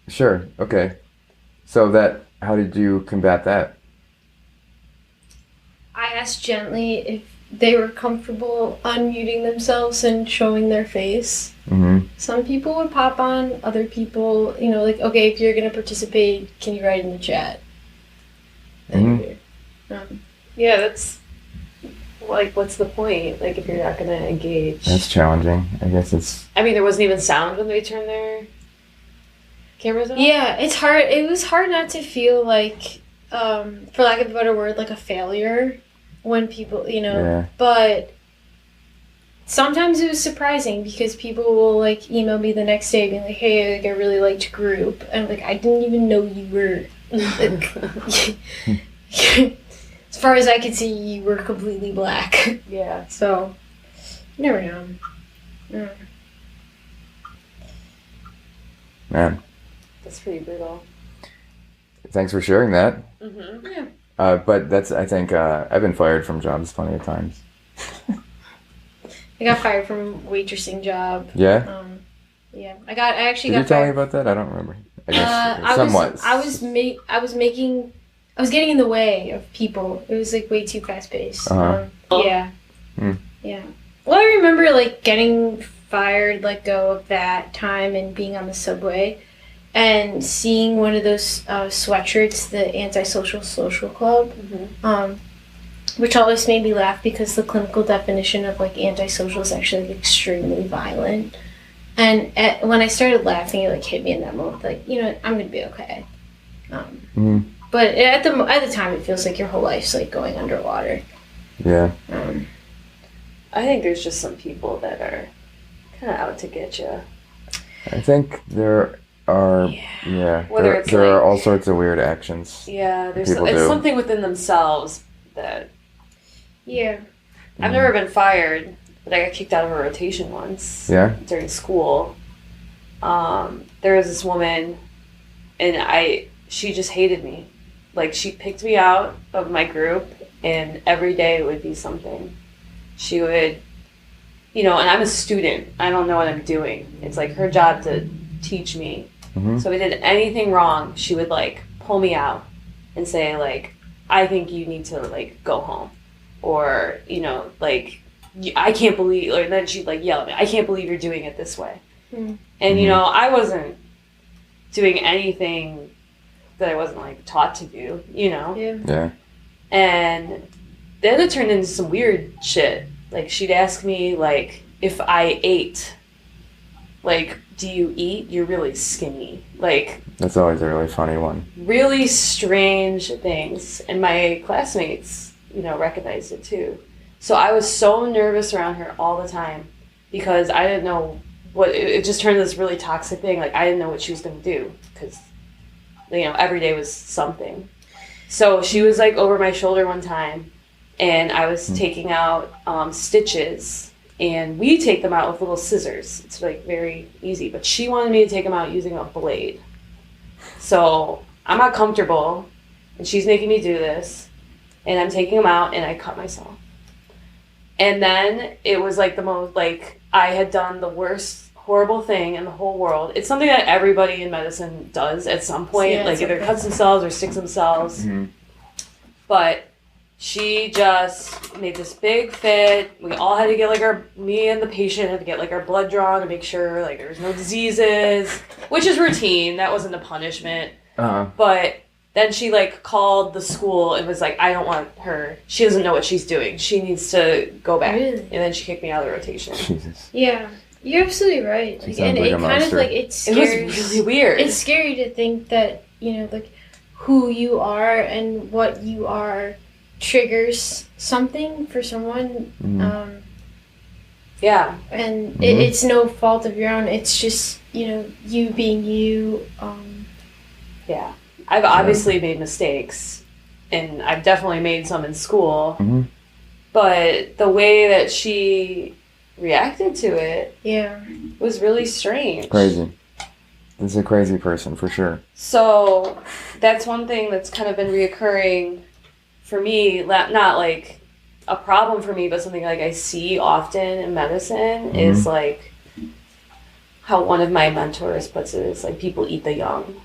Sure, okay. So how did you combat that? I asked gently if they were comfortable unmuting themselves and showing their face. Some people would pop on, other people, you know, like, okay, if you're going to participate, can you write in the chat? Yeah, that's, like, what's the point? Like, if you're not going to engage. That's challenging. I guess it's... I mean, there wasn't even sound when they turned their cameras on? Yeah, it's hard. It was hard not to feel like, for lack of a better word, like a failure when people, you know, Yeah. But sometimes it was surprising because people will, like, email me the next day being like, hey, like, I really liked group. And I'm like, I didn't even know you were, like, as far as I could see, you were completely black. Yeah. So, you never know. Man. That's pretty brutal. Thanks for sharing that. Yeah. But that's, I think, I've been fired from jobs plenty of times. I got fired from a waitressing job. Yeah? Yeah. I actually Did got you tell me fired. about that? I don't remember. I guess somewhat. I was getting in the way of people. It was, like, way too fast-paced. Yeah. Yeah. Well, I remember, like, getting fired, let go of that time and being on the subway and seeing one of those sweatshirts, the Antisocial Social Club, which always made me laugh because the clinical definition of, like, antisocial is actually, like, extremely violent. And when I started laughing, it, like, hit me in that moment, like, you know, I'm gonna be okay. But at the time, it feels like your whole life's, like, going underwater. Yeah. I think there's just some people that are kind of out to get you. I think there are, Whether it's there like, are all sorts of weird actions. Yeah, it's people do. something within themselves that... Yeah. I've never been fired, but I got kicked out of a rotation once. Yeah? During school. There was this woman, and she just hated me. Like, she picked me out of my group, and every day it would be something. She would, you know, and I'm a student. I don't know what I'm doing. It's, like, her job to teach me. So if I did anything wrong, she would, like, pull me out and say, like, I think you need to, like, go home. Or, you know, like, I can't believe, and then she'd like yell at me, I can't believe you're doing it this way. Mm. And, you know, I wasn't doing anything that I wasn't like taught to do, you know? Yeah. And then it turned into some weird shit. Like, she'd ask me, like, if I ate. Like, do you eat? You're really skinny. Like... That's always a really funny one. Really strange things. And my classmates, you know, recognized it, too. So I was so nervous around her all the time because I didn't know what... It just turned into this really toxic thing. Like, I didn't know what she was going to do because, you know, every day was something. So she was, like, over my shoulder one time, and I was taking out stitches, and we take them out with little scissors. It's, like, very easy. But she wanted me to take them out using a blade. So I'm not comfortable, and she's making me do this, and I'm taking them out, and I cut myself. And then it was, like, the most, like, I had done the worst horrible thing in the whole world. It's something that everybody in medicine does at some point, Yeah, like either cuts themselves or sticks themselves. Mm-hmm. But she just made this big fit. We all had to get like me and the patient had to get like our blood drawn to make sure like there was no diseases, which is routine. That wasn't a punishment. Uh-huh. But then she like called the school and was like, I don't want her. She doesn't know what she's doing. She needs to go back. Really? And then she kicked me out of the rotation. Jesus. Yeah, you're absolutely right. Like, sounds and like it a kind of monster. like it It scares. was really weird. It's scary to think that, you know, like who you are and what you are triggers something for someone. Mhm. Yeah. And Mhm. it's no fault of your own. It's just, you know, you being you. Yeah. I've obviously made mistakes, and I've definitely made some in school, Mhm. but the way that she reacted to it Yeah. was really strange. Crazy. This is a crazy person for sure. So that's one thing that's kind of been reoccurring for me, not like a problem for me, but something like I see often in medicine is like how one of my mentors puts it is like people eat the young.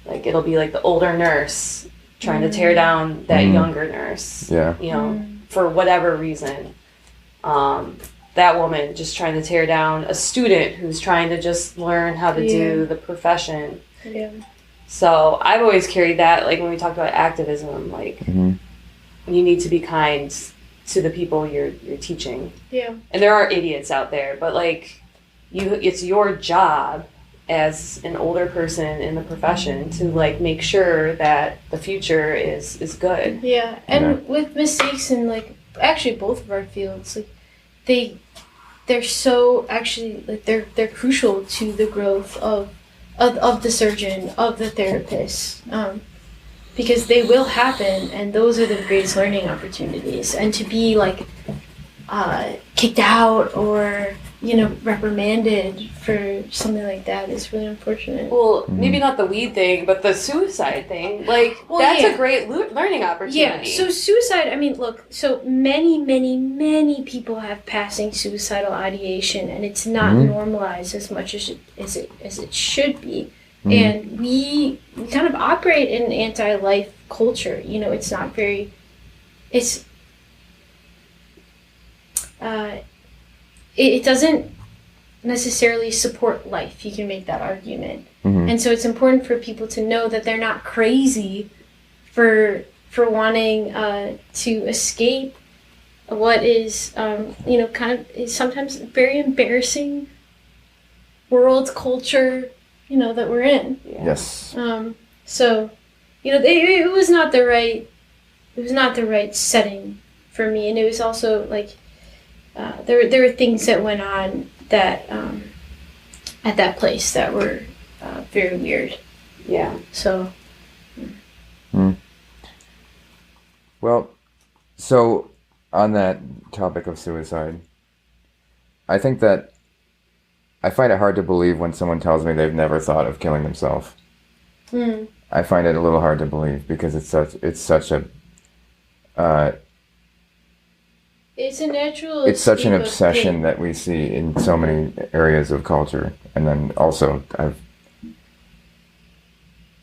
Like it'll be like the older nurse trying to tear down that younger nurse. Yeah. You know, for whatever reason. That woman just trying to tear down a student who's trying to just learn how to do the profession. Yeah. So I've always carried that, like when we talk about activism, like Mhm. you need to be kind to the people you're teaching. Yeah. And there are idiots out there, but like it's your job as an older person in the profession to like make sure that the future is good. Yeah. And with mistakes in like actually both of our fields, like they're so actually like they're crucial to the growth of the surgeon, of the therapist, because they will happen, and those are the greatest learning opportunities. And to be like kicked out or reprimanded for something like that is really unfortunate. Well, maybe not the weed thing, but the suicide thing. Like, that's a great learning opportunity. Yeah, so suicide, I mean, look, so many people have passing suicidal ideation, and it's not normalized as much as it should be. And we kind of operate in an anti-life culture. It's not very... It doesn't necessarily support life. You can make that argument. And so it's important for people to know that they're not crazy for wanting to escape what is, kind of is sometimes very embarrassing world culture, that we're in. Yeah. Yes. So, it was not the right setting for me. And it was also like, there were things that went on that at that place that were very weird. Yeah. So. Well, so on that topic of suicide, I think that I find it hard to believe when someone tells me they've never thought of killing themselves. I find it a little hard to believe because it's such a It's a natural. it's such an escape of obsession pain. that we see in so many areas of culture. And then also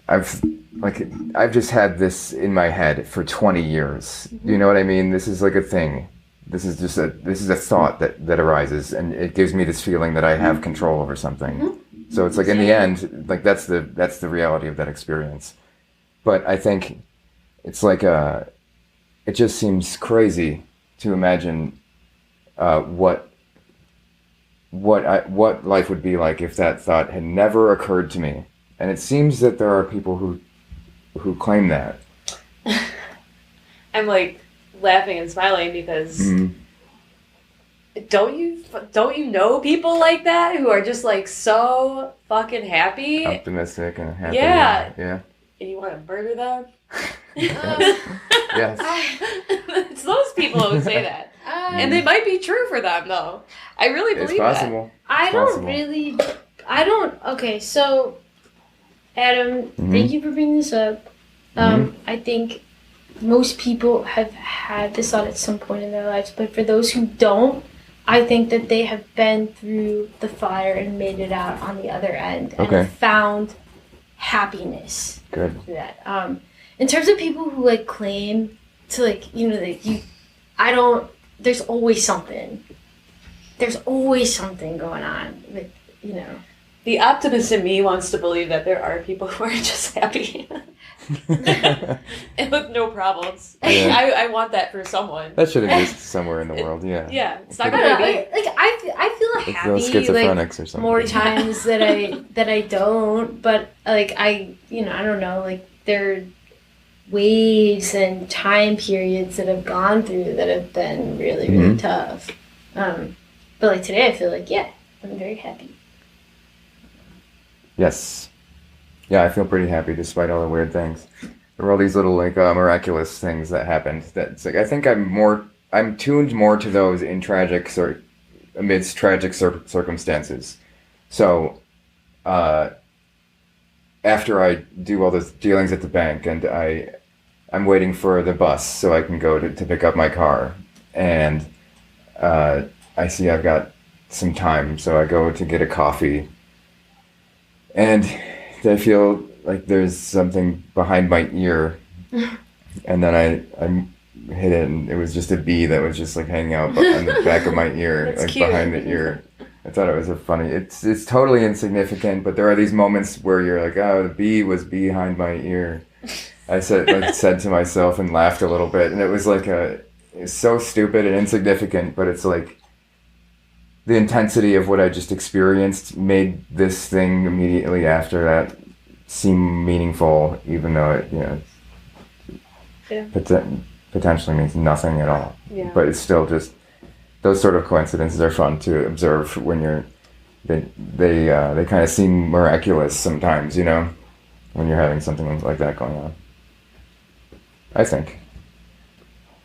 I've just had this in my head for 20 years. You know what I mean? This is like a thing this is a thought that arises, and it gives me this feeling that I have control over something. So it's like in the end, like that's the reality of that experience. But I think it's like it just seems crazy to imagine what life would be like if that thought had never occurred to me. And it seems that there are people who claim that. I'm like laughing and smiling because don't you know people like that who are just like so fucking happy, Optimistic and happy. Yeah. Yeah. and you want to murder them? Yes. It's those people who say that, and they might be true for them though. I really It's believe possible. Okay, so Adam, thank you for bringing this up. I think most people have had this thought at some point in their lives, but for those who don't, I think that they have been through the fire and made it out on the other end and have found happiness. Good. Through that. In terms of people who like claim to there's always something. There's always something going on with, The optimist in me wants to believe that there are people who are just happy. And with no problems. Yeah. I want that for someone. That should exist somewhere in the world, yeah. Yeah, it's not I gonna don't know. be. I feel It's those happy schizophrenics or something. more times that I don't, but I don't know, like there are waves and time periods that I've gone through that have been really, really tough. But like today I feel like, I'm very happy. Yes. Yeah, I feel pretty happy despite all the weird things. There were all these little miraculous things that happened. That's like I think I'm tuned more to those in amidst tragic circumstances. So, after I do all those dealings at the bank and I'm waiting for the bus so I can go to pick up my car, and I see I've got some time, so I go to get a coffee, and I feel like there's something behind my ear, and then I hit it, and it was just a bee that was just like hanging out on the back of my ear, That's like cute. behind the ear. I thought it was it's totally insignificant, but there are these moments where you're like, oh, the bee was behind my ear. I said to myself and laughed a little bit, and it was like it's so stupid and insignificant, but it's like the intensity of what I just experienced made this thing immediately after that seem meaningful, even though it potentially means nothing at all. Yeah. But it's still just those sort of coincidences are fun to observe when they kind of seem miraculous sometimes, when you're having something like that going on. I think.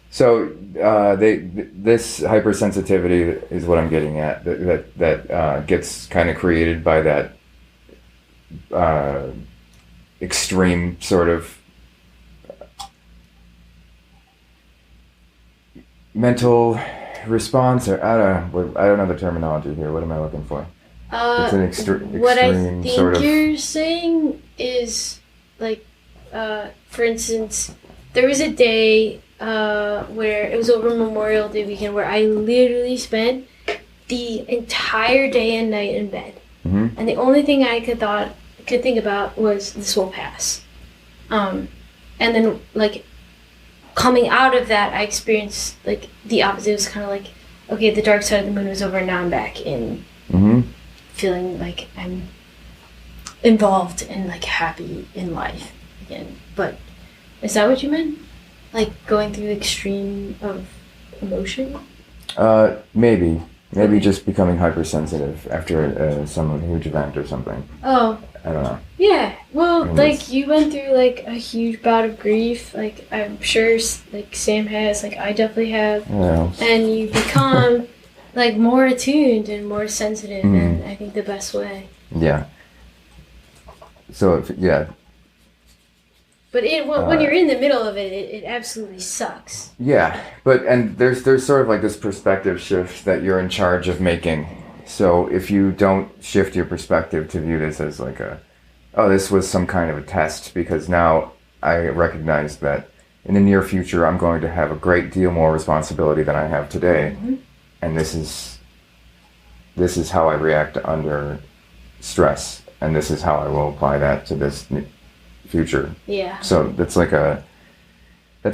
So this hypersensitivity is what I'm getting at. That gets kind of created by that extreme sort of mental response, or I don't know the terminology here. What am I looking for? It's an extreme What I think sort of. you're saying is like, for instance, there was a day where it was over Memorial Day weekend where I literally spent the entire day and night in bed, and the only thing I could think about was this will pass, and then like coming out of that, I experienced like the opposite. It was kind of like, okay, the dark side of the moon was over, and now I'm back in feeling like I'm involved and like happy in life again. But is that what you meant? Like going through the extreme of emotion? Maybe just becoming hypersensitive after some huge event or something. Oh. I don't know. Yeah, well, And like you went through like a huge bout of grief, like I'm sure like Sam has, like I definitely have, Yeah. and you become like more attuned and more sensitive, and I think the best way. Yeah. So yeah. But when you're in the middle of it, it absolutely sucks. Yeah, and there's sort of like this perspective shift that you're in charge of making. So if you don't shift your perspective to view this as like this was some kind of a test, because now I recognize that in the near future, I'm going to have a great deal more responsibility than I have today. Mm-hmm. And this is how I react under stress. And this is how I will apply that to this future. Yeah. So that's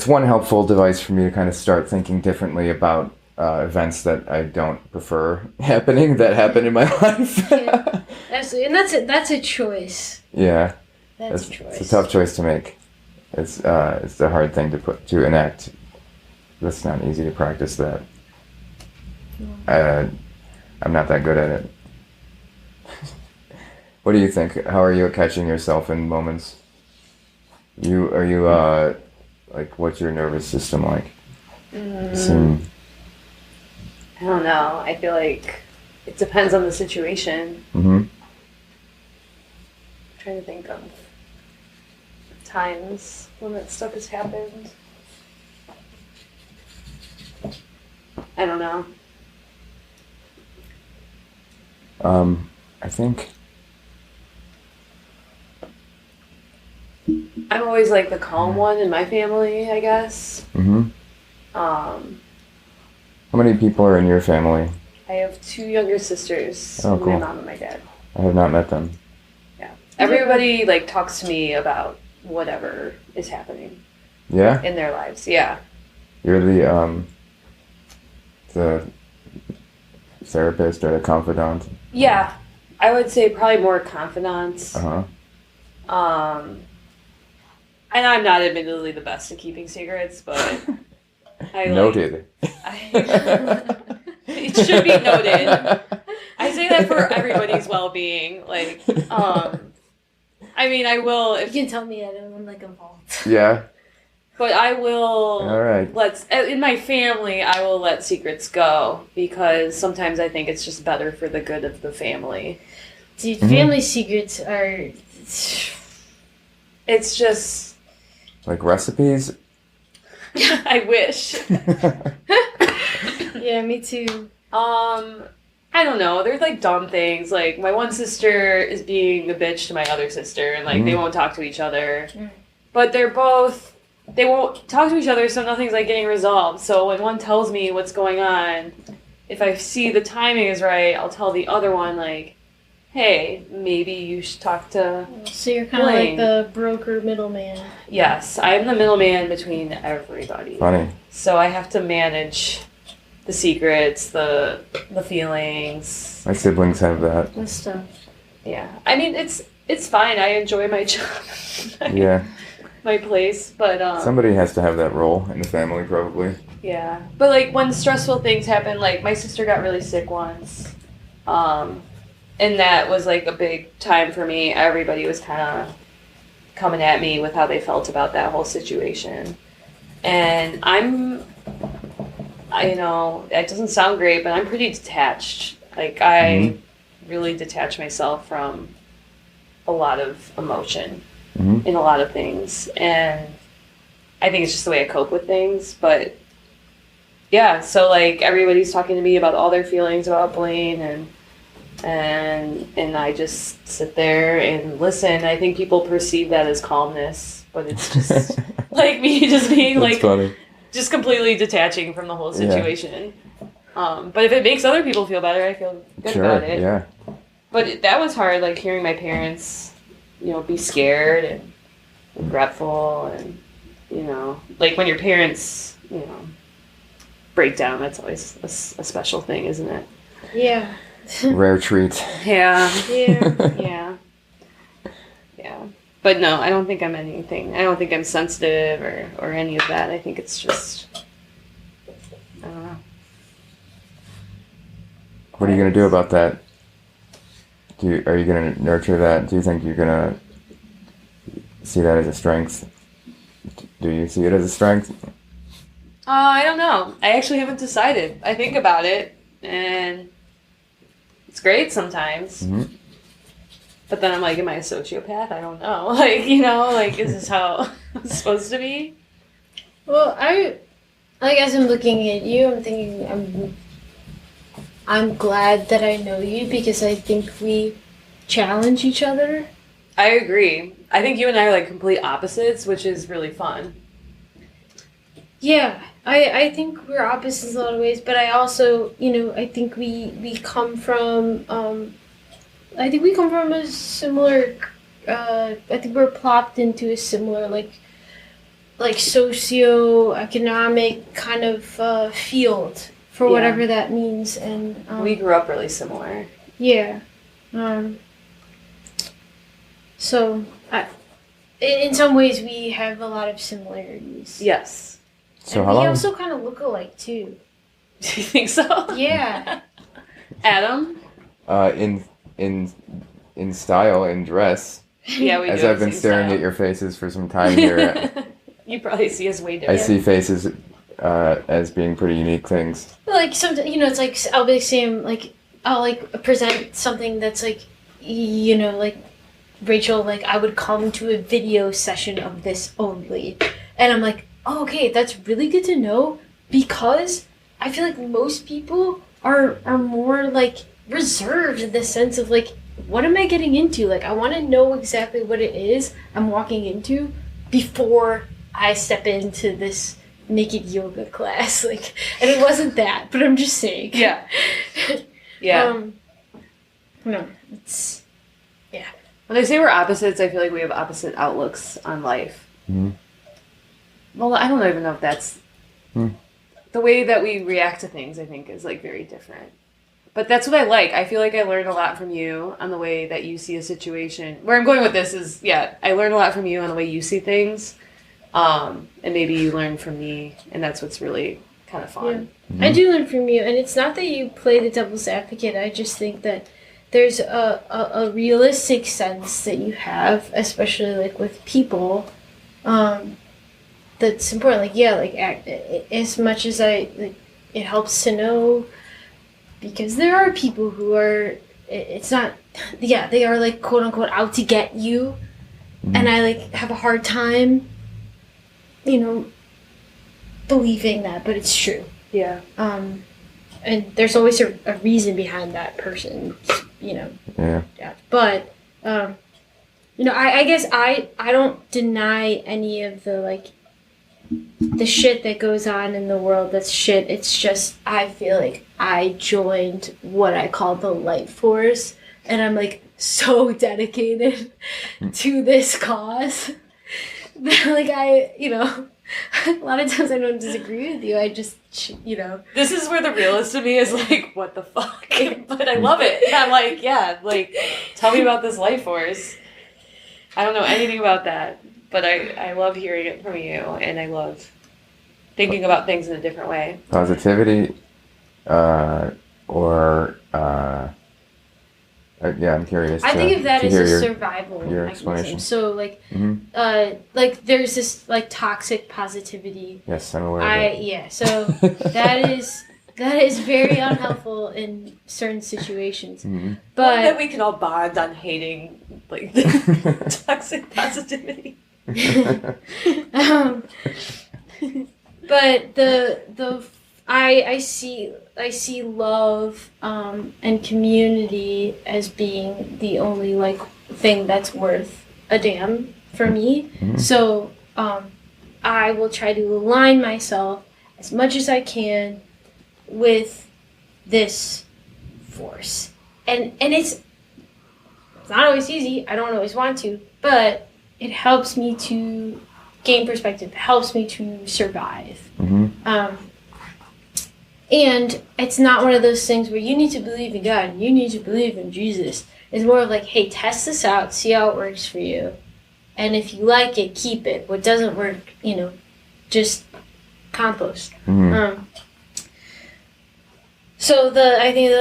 one helpful device for me to kind of start thinking differently about events that I don't prefer happening that happen in my life. Yeah. Absolutely. And that's a choice. Yeah. That's a choice. It's a tough choice to make. It's a hard thing to enact. That's not easy to practice that. I'm not that good at it. What do you think? How are you at catching yourself in moments? Are you like, what's your nervous system like? I don't know. I feel like it depends on the situation. Mm-hmm. I'm trying to think of times when that stuff has happened. I don't know. I think I'm always like the calm one in my family, I guess. Mm-hmm. How many people are in your family? I have 2 younger sisters, Oh, cool. my mom and my dad. I have not met them. Yeah. Everybody like talks to me about whatever is happening Yeah? in their lives. Yeah. You're the therapist or the confidant? Yeah. I would say probably more confidants. Uh-huh. And I'm not admittedly the best at keeping secrets, but I Noted. it should be noted. I say that for everybody's well-being. Like, I mean, I will You if, can tell me that I'm like involved. Yeah? but I will. All right. In my family, I will let secrets go because sometimes I think it's just better for the good of the family. Dude, family secrets are... It's just. Like recipes? I wish. Yeah, me too. I don't know. There's like dumb things. Like my one sister is being a bitch to my other sister, and like they won't talk to each other. But they won't talk to each other, so nothing's like getting resolved. So when one tells me what's going on, if I see the timing is right, I'll tell the other one like, "Hey, maybe you should talk to." So you're kind of like the broker middleman. Yes, I'm the middleman between everybody. Funny. So I have to manage the secrets, the feelings. My siblings have that. And stuff. Yeah, I mean it's fine. I enjoy my job, Yeah. my place, but Somebody has to have that role in the family, probably. yeah. But like when stressful things happen, like my sister got really sick once, and that was like a big time for me. Everybody was kind of coming at me with how they felt about that whole situation, and you know, it doesn't sound great, but I'm pretty detached. Like, I really detach myself from a lot of emotion in a lot of things. And I think it's just the way I cope with things. But, yeah, so, like, everybody's talking to me about all their feelings about Blaine, and I just sit there and listen. I think people perceive that as calmness, but it's just, like, me just being, That's like... funny. Just completely detaching from the whole situation. Yeah. But if it makes other people feel better, I feel good about it. Yeah. But that was hard, like hearing my parents, you know, be scared and regretful, and you know, like when your parents, you know, break down. That's always a special thing, isn't it? Yeah. Rare treat. Yeah. Yeah. Yeah. Yeah. But no, I don't think I'm anything. I don't think I'm sensitive or any of that. I think it's just, I don't know. What are you going to do about that? Are you going to nurture that? Do you think you're going to see that as a strength? Do you see it as a strength? I don't know. I actually haven't decided. I think about it, and it's great sometimes. Mm-hmm. But then I'm like, am I a sociopath? I don't know. Like, you know, like, is this how it's supposed to be? Well, I guess I'm looking at you. I'm thinking I'm glad that I know you because I think we challenge each other. I agree. I think you and I are like complete opposites, which is really fun. Yeah, I think we're opposites in a lot of ways, but I also, I think we come from, a similar, I think we're plopped into a similar, like socio-economic kind of field, for whatever that means, and... we grew up really similar. Yeah. So, in some ways, we have a lot of similarities. Yes. So and how we long? also kind of look alike, too. Do you think so? Yeah. Adam? In style, in dress. Yeah, we As do. I've been staring at your faces for some time here, You probably see us way I different. see faces as being pretty unique things. Like, sometimes, it's like, I'll be saying, like, I'll, like, present something that's, like, like, Rachel, like, I would come to a video session of this only. And I'm like, oh, okay, that's really good to know, because I feel like most people are more, like, reserved in the sense of, like, what am I getting into? Like, I want to know exactly what it is I'm walking into before I step into this naked yoga class. Like, and it wasn't that, but I'm just saying. Yeah. Yeah. No, it's... Yeah. When I say we're opposites, I feel like we have opposite outlooks on life. Mm-hmm. Well, I don't even know if that's... The way that we react to things, I think, is, like, very different. But that's what I like. I feel like I learned a lot from you on the way that you see a situation. Where I'm going with this is, I learned a lot from you on the way you see things. And maybe you learn from me, and that's what's really kind of fun. Yeah. Mm-hmm. I do learn from you, and it's not that you play the devil's advocate. I just think that there's a realistic sense that you have, especially, like, with people, that's important. Like, as much as it helps to know, because there are people who are, it's not, they are, like, quote unquote out to get you, and I, like, have a hard time, believing that, but it's true. Yeah. And there's always a reason behind that person, Yeah. Yeah. But, I guess I don't deny any of the, like, the shit that goes on in the world that's shit. It's just, I feel like I joined what I call the light force, and I'm, like, so dedicated to this cause that, like, a lot of times I don't disagree with you. I just, This is where the realist in me is like, what the fuck? But I love it. I'm like, tell me about this life force. I don't know anything about that, but I love hearing it from you, and I love thinking about things in a different way. Positivity, I'm curious. I think of that to as hear a your survival your mechanism. explanation. So, like, like, there's this, like, toxic positivity. Yes, I'm aware of that. Yeah, so that is very unhelpful in certain situations. Mm-hmm. But that But we can all bond on hating, like, the toxic positivity. but I see love and community as being the only, like, thing that's worth a damn for me. Mm-hmm. So I will try to align myself as much as I can with this force, and it's not always easy. I don't always want to, but it helps me to gain perspective. It helps me to survive. Mm-hmm. And it's not one of those things where you need to believe in God, you need to believe in Jesus. It's more of like, hey, test this out, see how it works for you. And if you like it, keep it. What doesn't work, just compost. Mm-hmm. So I think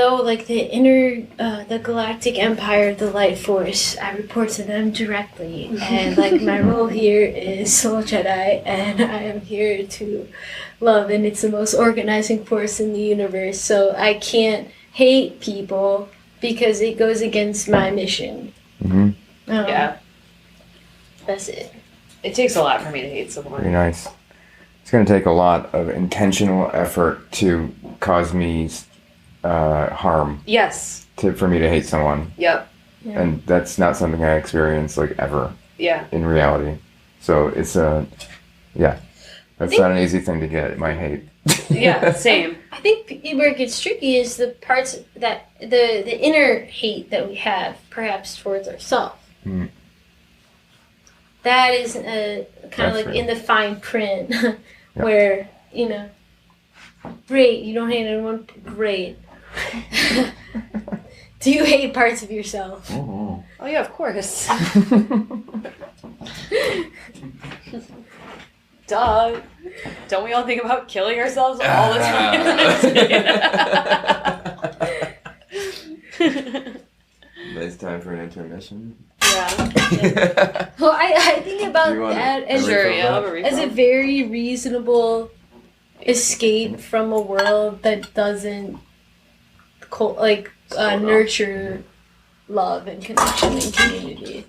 the Galactic Empire, the Light Force, I report to them directly. And, like, my role here is Soul Jedi, and I am here to love, and it's the most organizing force in the universe. So I can't hate people because it goes against my mission. Mm-hmm. That's it. It takes a lot for me to hate someone. Very nice. It's going to take a lot of intentional effort to cause me harm. Yes. For me to hate someone. Yep. Yeah. And that's not something I experience, like, ever Yeah. in reality. So it's That's not an easy thing to get, my hate. Yeah, same. I think where it gets tricky is the parts that the inner hate that we have, perhaps towards ourselves. Mm. That is kind of like in the fine print, where great, you don't hate anyone. Great. Do you hate parts of yourself? Oh yeah, of course. Duh. Don't we all think about killing ourselves all the time? Nice time for an intermission. Yeah. Well, I think about that as a very reasonable escape from a world that doesn't nurture love and connection and community.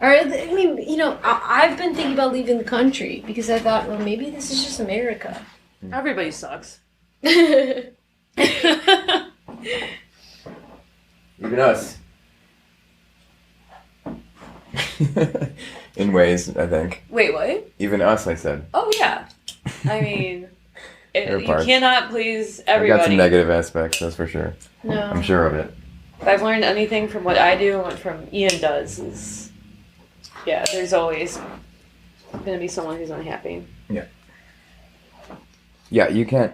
Or, I mean, I've been thinking about leaving the country because I thought, well, maybe this is just America. Everybody sucks. Even us. In ways, I think. Wait, what? Even us, I said. Oh, yeah. I mean, you parts. cannot please everybody. I got some negative aspects, that's for sure. No. I'm sure of it. If I've learned anything from what I do and what from Ian does is, there's always going to be someone who's unhappy. Yeah. Yeah, you can't...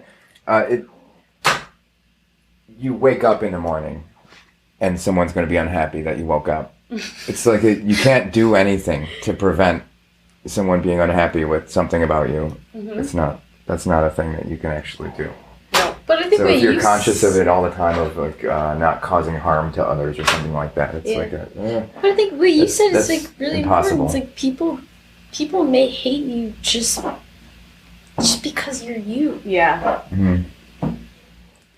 you wake up in the morning and someone's going to be unhappy that you woke up. It's like you can't do anything to prevent someone being unhappy with something about you. Mm-hmm. That's not a thing that you can actually do. No. But I think so if you're conscious of it all the time, of like not causing harm to others or something like that, it's like But I think what you said is like really impossible. important. It's like people may hate you just because you're you. Yeah. Mm-hmm.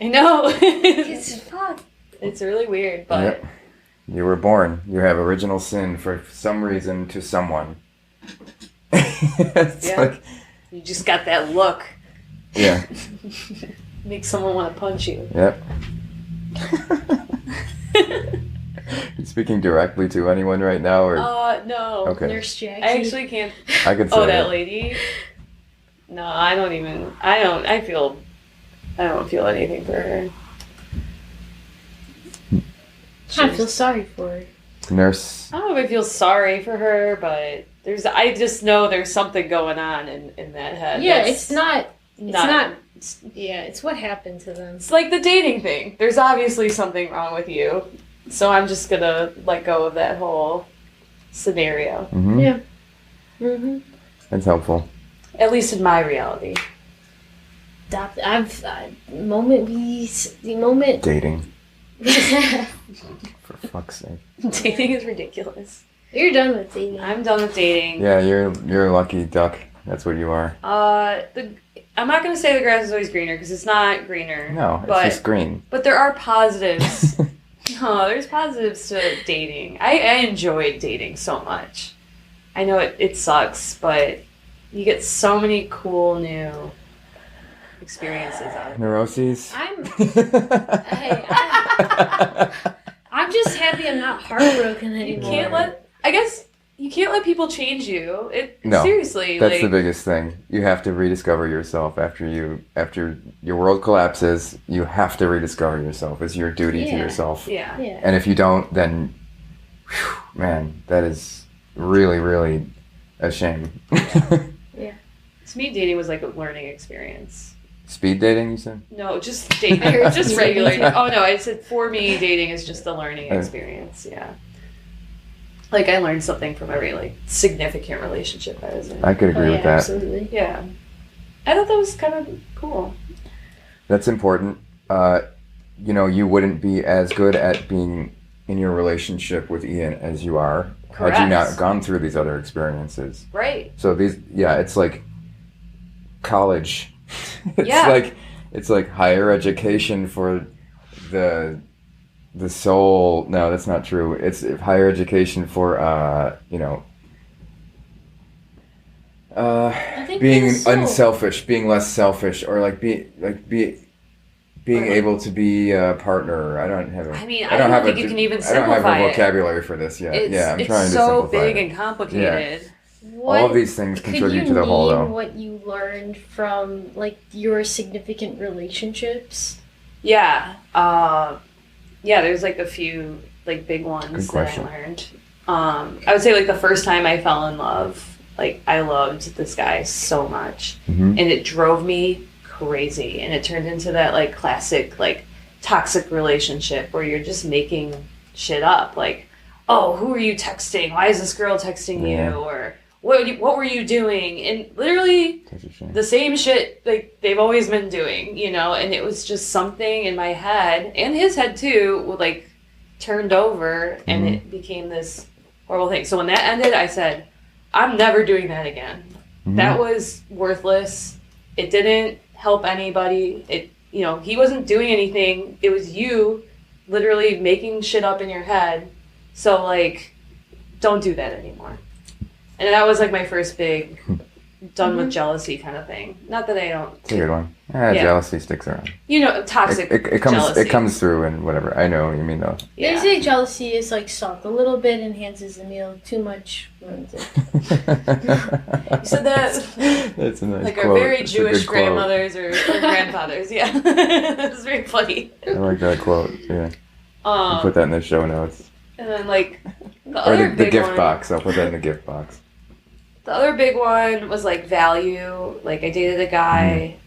I know. It's fuck. It's really weird, but... Yep. You were born. You have original sin for some reason to someone. Like, you just got that look. Yeah. Makes someone want to punch you. Yep. You speaking directly to anyone right now, or? No. Okay. Nurse Jackie. I actually can't. I could say that lady? No, I don't feel anything for her. I feel sorry for her. Nurse. I don't know if I feel sorry for her, but I just know there's something going on in that head. Yeah, it's what happened to them. It's like the dating thing. There's obviously something wrong with you. So I'm just gonna let go of that whole scenario. Mm-hmm. Yeah. Mm-hmm. That's helpful. At least in my reality. Dating. For fuck's sake. Dating is ridiculous. You're done with dating. I'm done with dating. Yeah, you're a lucky duck. That's what you are. I'm not going to say the grass is always greener because it's not greener. No, it's just green. But there are positives. No, there's positives to dating. I enjoyed dating so much. I know it sucks, but you get so many cool new experiences out of it. Neuroses? I'm just happy I'm not heartbroken anymore. You can't let people change you. No, seriously. That's the biggest thing. You have to rediscover yourself after your world collapses. You have to rediscover yourself. It's your duty to yourself. Yeah. And if you don't, then, man, that is really, really a shame. Yeah. To me, dating was like a learning experience. Speed dating, you said? No, just dating. Just regular. Oh, no, I said for me, dating is just a learning experience. Yeah. Like, I learned something from every, significant relationship I was in. I could agree with that. Absolutely. Yeah. I thought that was kind of cool. That's important. You wouldn't be as good at being in your relationship with Ian as you are had you not gone through these other experiences. Right. So it's like college. It's like higher education for the soul. No, that's not true. It's higher education for being unselfish, being less selfish, or being able to be a partner. I don't think you can even simplify it. I don't have a vocabulary for this yet. I'm trying to so simplify big it. and complicated. all of these things contribute to the whole, though. Could you name what you learned from, like, your significant relationships? Yeah. There's, like, a few, like, big ones that I learned. I would say, like, the first time I fell in love, like, I loved this guy so much. And it drove me crazy. And it turned into that, like, classic, like, toxic relationship where you're just making shit up. Like, oh, who are you texting? Why is this girl texting you? Or what were you doing? And literally the same shit like they've always been doing, you know? And it was just something in my head and his head too, like turned over and it became this horrible thing. So when that ended, I said, I'm never doing that again. That was worthless. It didn't help anybody. He wasn't doing anything. It was you literally making shit up in your head. So, like, don't do that anymore. And that was, like, my first big done with jealousy kind of thing. Not that I don't... It's a good one. Jealousy sticks around. Toxic it jealousy. It comes through and whatever. I know what you mean, though. They say jealousy is like salt. A little bit enhances the meal. Too much ruins it. You said that... That's a nice like quote. our very It's a Jewish good quote. grandmothers or grandfathers. Yeah. That's very funny. I like that quote, yeah. I'll put that in the show notes. And then, like, the gift box. I'll put that in the gift box. The other big one was, like, value. Like, I dated a guy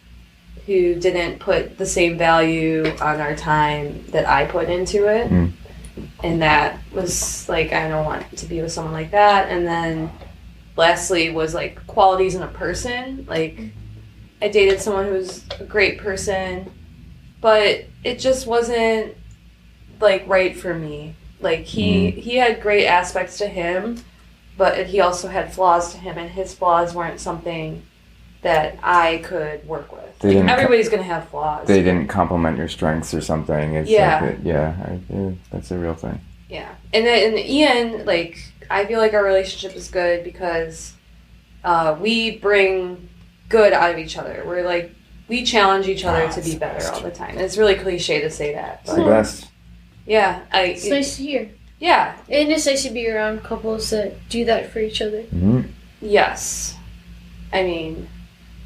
who didn't put the same value on our time that I put into it. And that was, like, I don't want to be with someone like that. And then, lastly, was, like, qualities in a person. Like, I dated someone who was a great person, but it just wasn't, like, right for me. Like, he had great aspects to him, but he also had flaws to him, and his flaws weren't something that I could work with. Like, everybody's going to have flaws. They didn't complement your strengths or something. It's that's a real thing. Yeah. And Ian, like, I feel like our relationship is good because we bring good out of each other. We're, like, we challenge each other to be better all the time. And it's really cliche to say that. It's the best. Yeah. It's nice to hear. Yeah. And it's nice to be around couples that do that for each other. Yes. I mean,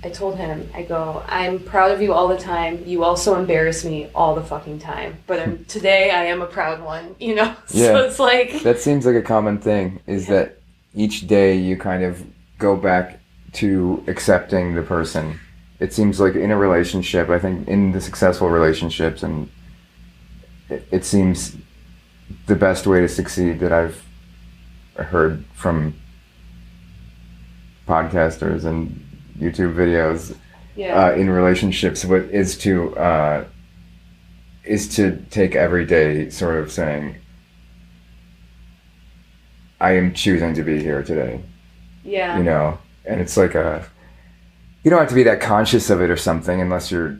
I told him, I go, I'm proud of you all the time. You also embarrass me all the fucking time. But today I am a proud one, you know? So it's like... That seems like a common thing, is that each day you kind of go back to accepting the person. It seems like in a relationship, I think in the successful relationships, and it seems the best way to succeed that I've heard from podcasters and YouTube videos in relationships is to take every day sort of saying, I am choosing to be here today. Yeah. You know, and it's like you don't have to be that conscious of it or something unless you're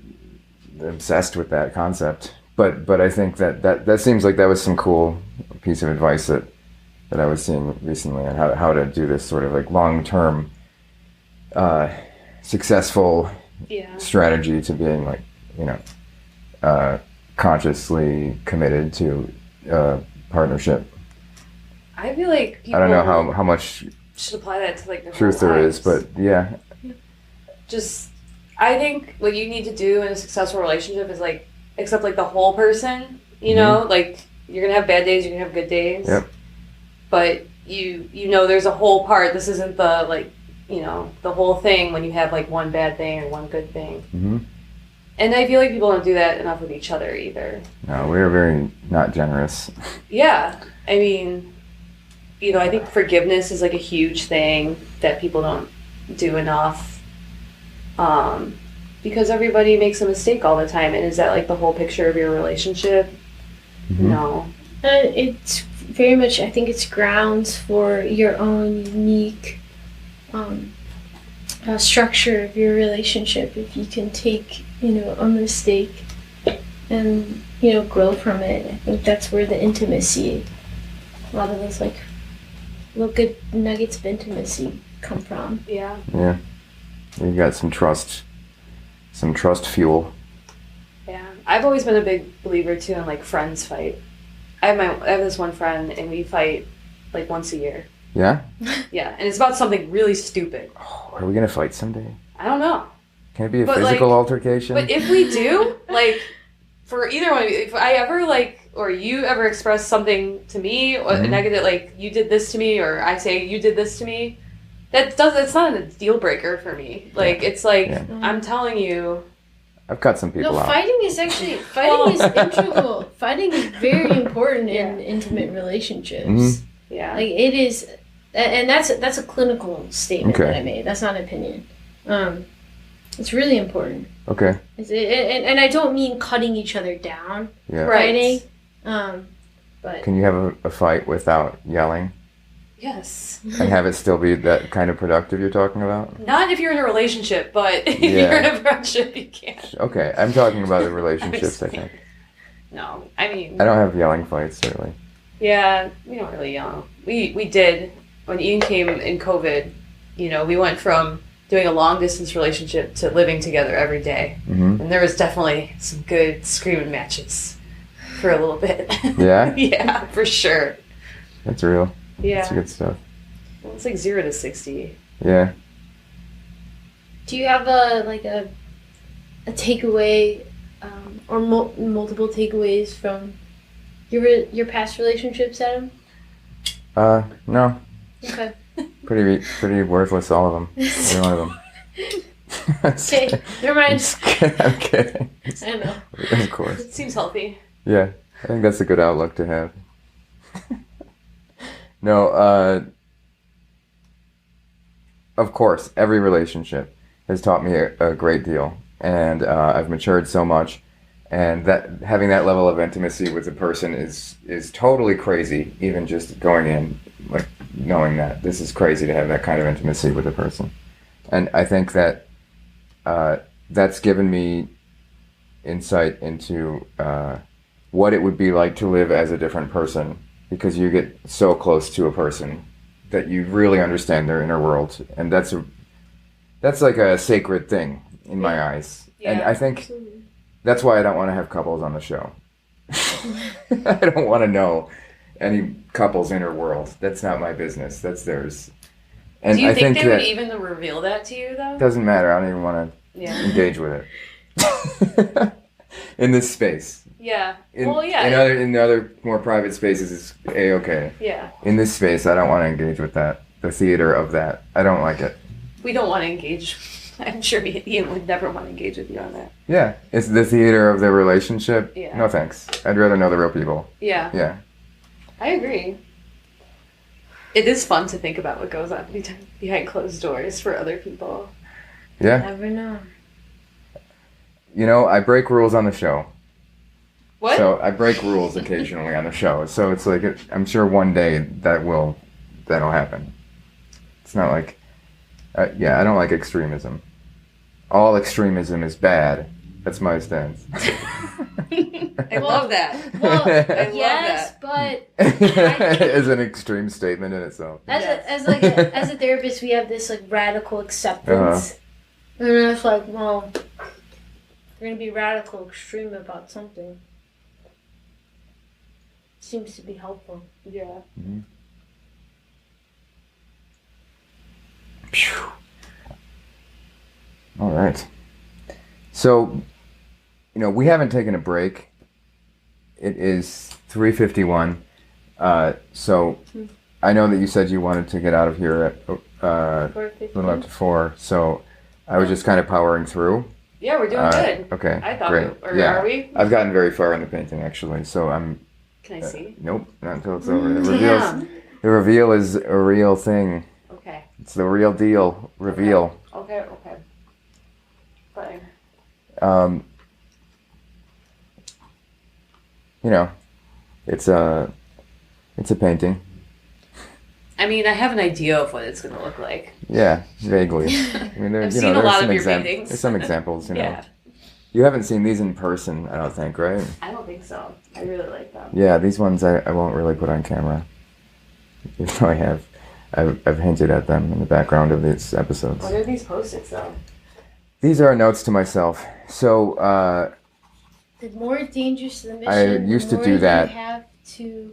obsessed with that concept. But I think that seems like that was some cool piece of advice that I was seeing recently on how to do this sort of like long-term successful strategy to being like, you know, consciously committed to partnership. I feel like people I don't know how much should apply that to like their truth whole there lives. is, but yeah. Just, I think what you need to do in a successful relationship is like accept like the whole person, you know, like you're gonna have bad days, you're gonna have good days. Yep. But you know there's a whole part. This isn't the like, you know, the whole thing when you have like one bad thing or one good thing. And I feel like people don't do that enough with each other either. No, we're very not generous. Yeah. I mean, you know, I think forgiveness is like a huge thing that people don't do enough. Because everybody makes a mistake all the time. And is that like the whole picture of your relationship? No. It's very much, I think it's grounds for your own unique structure of your relationship. If you can take, you know, a mistake and, you know, grow from it. I think that's where the intimacy, a lot of those like little good nuggets of intimacy come from. Yeah. Yeah. You got some trust fuel. Yeah. I've always been a big believer too in like friends fight. I have this one friend and we fight like once a year. Yeah? Yeah, and it's about something really stupid. Oh, are we going to fight someday? I don't know. Can it be a But, physical altercation? But if we do, like, for either one, if I ever, like, or you ever express something to me, or negative, like, you did this to me, or I say you did this to me, it's not a deal breaker for me. Like, it's like, I'm telling you. I've cut some people out. Fighting is integral. Fighting is very important in intimate relationships. Mm-hmm. Yeah. Like, it is, and that's a clinical statement that I made. That's not an opinion. It's really important. Okay. And I don't mean cutting each other down. Yeah. Fighting. But can you have a fight without yelling? Yes. And have it still be that kind of productive you're talking about? Not if you're in a relationship, but if you're in a friendship, you can't. Okay, I'm talking about the relationships, I think. No, I mean... I don't have yelling fights, really. Yeah, we don't really yell. We did. When Ian came in COVID, we went from doing a long-distance relationship to living together every day. Mm-hmm. And there was definitely some good screaming matches for a little bit. Yeah? Yeah, for sure. That's real. Yeah. That's good stuff. Well, it's like 0 to 60. Yeah. Do you have a takeaway or multiple takeaways from your past relationships, Adam? No. Okay. Pretty worthless, all of them. Every one of them. Okay, never mind. I'm kidding. I know. Of course. It seems healthy. Yeah, I think that's a good outlook to have. No, of course, every relationship has taught me a great deal, and I've matured so much, and that having that level of intimacy with a person is totally crazy. Even just going in, like knowing that this is crazy to have that kind of intimacy with a person, and I think that that's given me insight into what it would be like to live as a different person. Because you get so close to a person that you really understand their inner world, and that's like a sacred thing in my eyes. Yeah, and I think that's why I don't want to have couples on the show. I don't want to know any couple's inner world. That's not my business. That's theirs. And do you I think they would that even reveal that to you, though? Doesn't matter. I don't even want to engage with it. In this space. Yeah. In other more private spaces, it's A-okay. Yeah. In this space, I don't want to engage with that. The theater of that. I don't like it. We don't want to engage. I'm sure Ian would never want to engage with you on that. Yeah. It's the theater of the relationship. Yeah. No thanks. I'd rather know the real people. Yeah. Yeah. I agree. It is fun to think about what goes on behind closed doors for other people. Yeah. Never know. I break rules on the show. What? So I break rules occasionally on the show. So it's like, I'm sure one day that'll happen. It's not like, I don't like extremism. All extremism is bad. That's my stance. I love that. Well, I yes, love but as an extreme statement in itself. As a therapist, we have this like radical acceptance, and it's like, well, we're gonna be radical extreme about something. Seems to be helpful. Yeah. Mm-hmm. All right. So, we haven't taken a break. It is 3:51. So I know that you said you wanted to get out of here at a little after 4. So I was just kind of powering through. Yeah, we're doing good. Okay. I thought great. Are we? I've gotten very far in the painting actually. So I'm. Can I see? Nope, not until it's over. The reveal is a real thing. Okay. It's the real deal. Reveal. Okay. Fine. It's a painting. I mean, I have an idea of what it's going to look like. Yeah, vaguely. I mean, I've seen a lot of your paintings. There's some examples, Yeah. You haven't seen these in person, I don't think, right? I don't think so. I really like them. Yeah, these ones I won't really put on camera. Even though I've hinted at them in the background of these episodes. What are these Post-its, though? These are notes to myself. So, the more dangerous the mission, I used to do that. You have to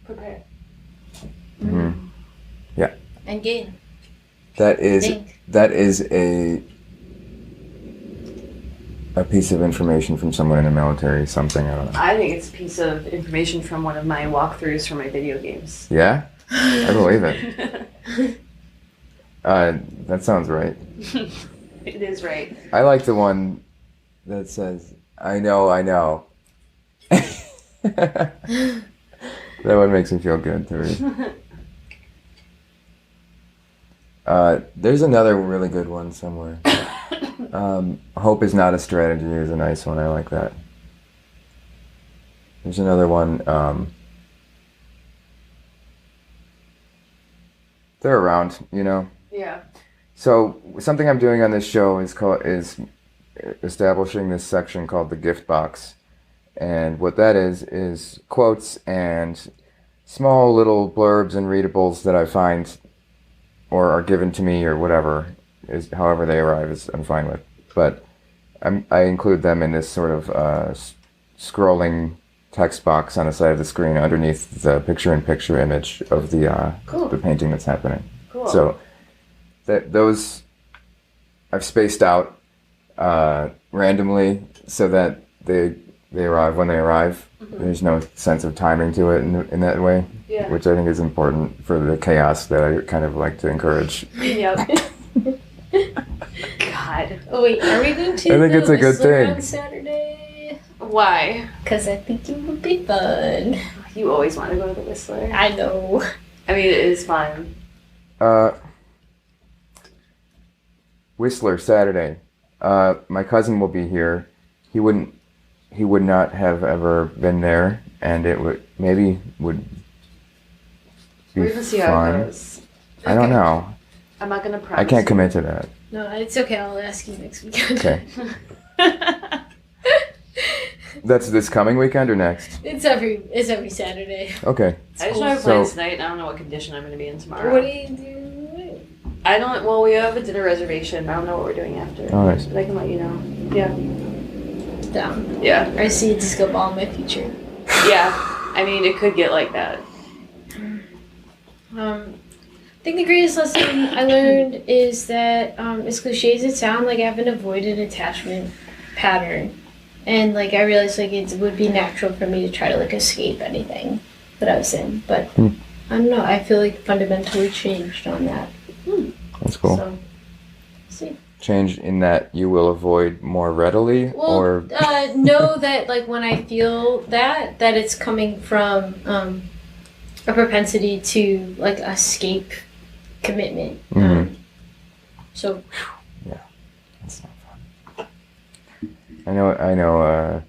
prepare. and gain. That is Think. a piece of information from someone in the military, something, I don't know. I think it's a piece of information from one of my walkthroughs for my video games. Yeah? I believe it. That sounds right. It is right. I like the one that says, I know. That one makes me feel good to read. There's another really good one somewhere. Hope is not a strategy is a nice one. I like that. There's another one. They're around, you know. Yeah. So something I'm doing on this show is establishing this section called the gift box, and what that is quotes and small little blurbs and readables that I find or are given to me or whatever, is however they arrive is I'm fine with, but I include them in this sort of scrolling text box on the side of the screen underneath the picture-in-picture image of Cool. the painting that's happening. Cool. So those I've spaced out randomly so that they arrive when they arrive. Mm-hmm. There's no sense of timing to it in that way, Yeah. which I think is important for the chaos that I kind of like to encourage. Yep. God. Oh wait, are we going to I think the it's a good Whistler thing. on Saturday? Why? Because I think it would be fun. You always want to go to the Whistler. I know. I mean, it is fun. Whistler Saturday. My cousin will be here. He would not have ever been there, and it would be We're gonna see how it fun. goes. I don't know. I'm not gonna promise. I can't commit to that. No, it's okay. I'll ask you next weekend. Okay. That's this coming weekend or next? It's every Saturday. Okay. I just know I have So- plans tonight, and I don't know what condition I'm gonna be in tomorrow. What do you do? I don't. Well, we have a dinner reservation. I don't know what we're doing after. Oh, nice. But I can let you know. Yeah. Down. Yeah. I see a disco ball in my future. Yeah. I mean, it could get like that. I think the greatest lesson I learned is that, as cliche as it sounds, like I have an avoidant attachment pattern. And like I realized like it would be natural for me to try to like escape anything that I was in. But I don't know, I feel like fundamentally changed on that. That's cool. So see. Change in that you will avoid more readily, Well, or know that like when I feel that it's coming from a propensity to like escape commitment. Mhm. So that's not fun. I know.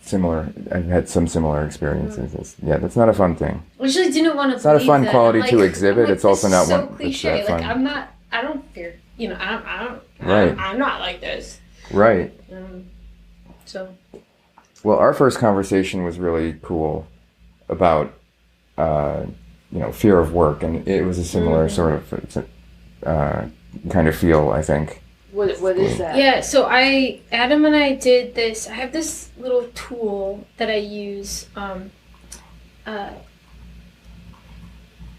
Similar. I've had some similar experiences. Yeah, that's not a fun thing. I actually didn't want to. It's not a fun quality to exhibit. It's also not so one that's cliche. that Like fun. I don't fear. You know, I don't. Right. I'm not like this. Right. So. Well, our first conversation was really cool about, fear of work, and it was a similar sort of kind of feel, I think. What is that? Yeah, so Adam and I did this. I have this little tool that I use.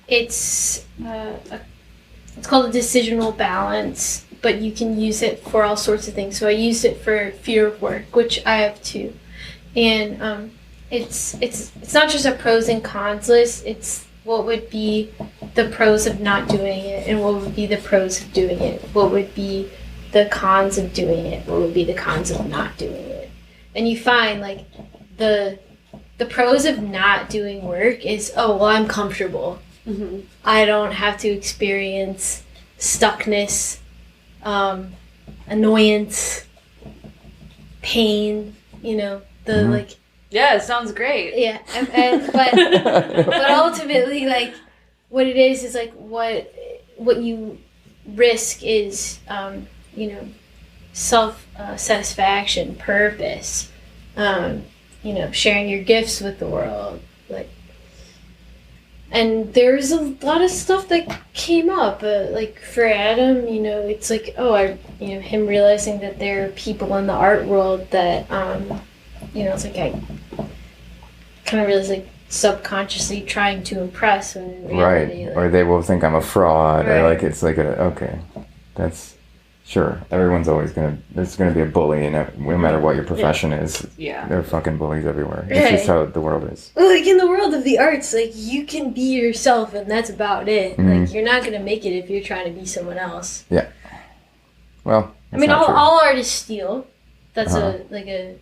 It's called a decisional balance, but you can use it for all sorts of things. So I used it for fear of work, which I have too, and it's not just a pros and cons list. It's what would be the pros of not doing it, and what would be the pros of doing it. What would be the cons of doing it, what would be the cons of not doing it. And you find like the pros of not doing work is, oh well, I'm comfortable. Mm-hmm. I don't have to experience stuckness, annoyance, pain, like Yeah, it sounds great. yeah, but ultimately, like, what it is like what you risk is, self satisfaction, purpose, sharing your gifts with the world, like. And there's a lot of stuff that came up, like for Adam, it's like, him realizing that there are people in the art world that, it's like I kind of realized like subconsciously trying to impress when in Right. reality, Or they will think I'm a fraud. Or Right. like, it's like, okay, that's, sure. Everyone's always there's gonna be a bully no matter what your profession is. Yeah. There are fucking bullies everywhere. It's just Right. how the world is. Well, like in the world of the arts, like you can be yourself and that's about it. Mhm. Like you're not gonna make it if you're trying to be someone else. Well, I mean, that's not true. all artists steal. That's Uh-huh.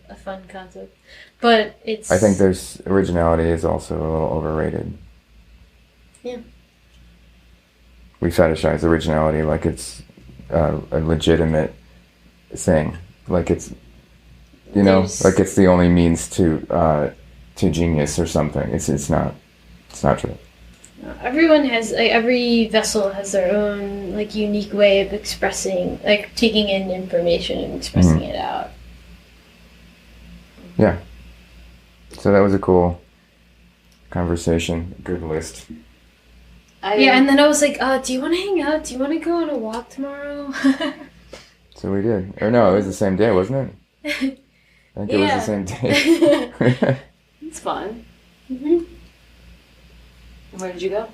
a fun concept, but it's. I think there's originality is also a little overrated. Yeah. We fetishize originality like it's a legitimate thing, like it's, you know, There's- like it's the only means to genius or something. It's not. It's not true. Everyone has like, every vessel has their own like unique way of expressing, like taking in information and expressing it out. So that was a cool conversation. Good list. Yeah, and then I was like, "Do you want to hang out? Do you want to go on a walk tomorrow?" So we did. Or no, it was the same day, wasn't it? I think it was the same day. It's fun. hmm And where did you go?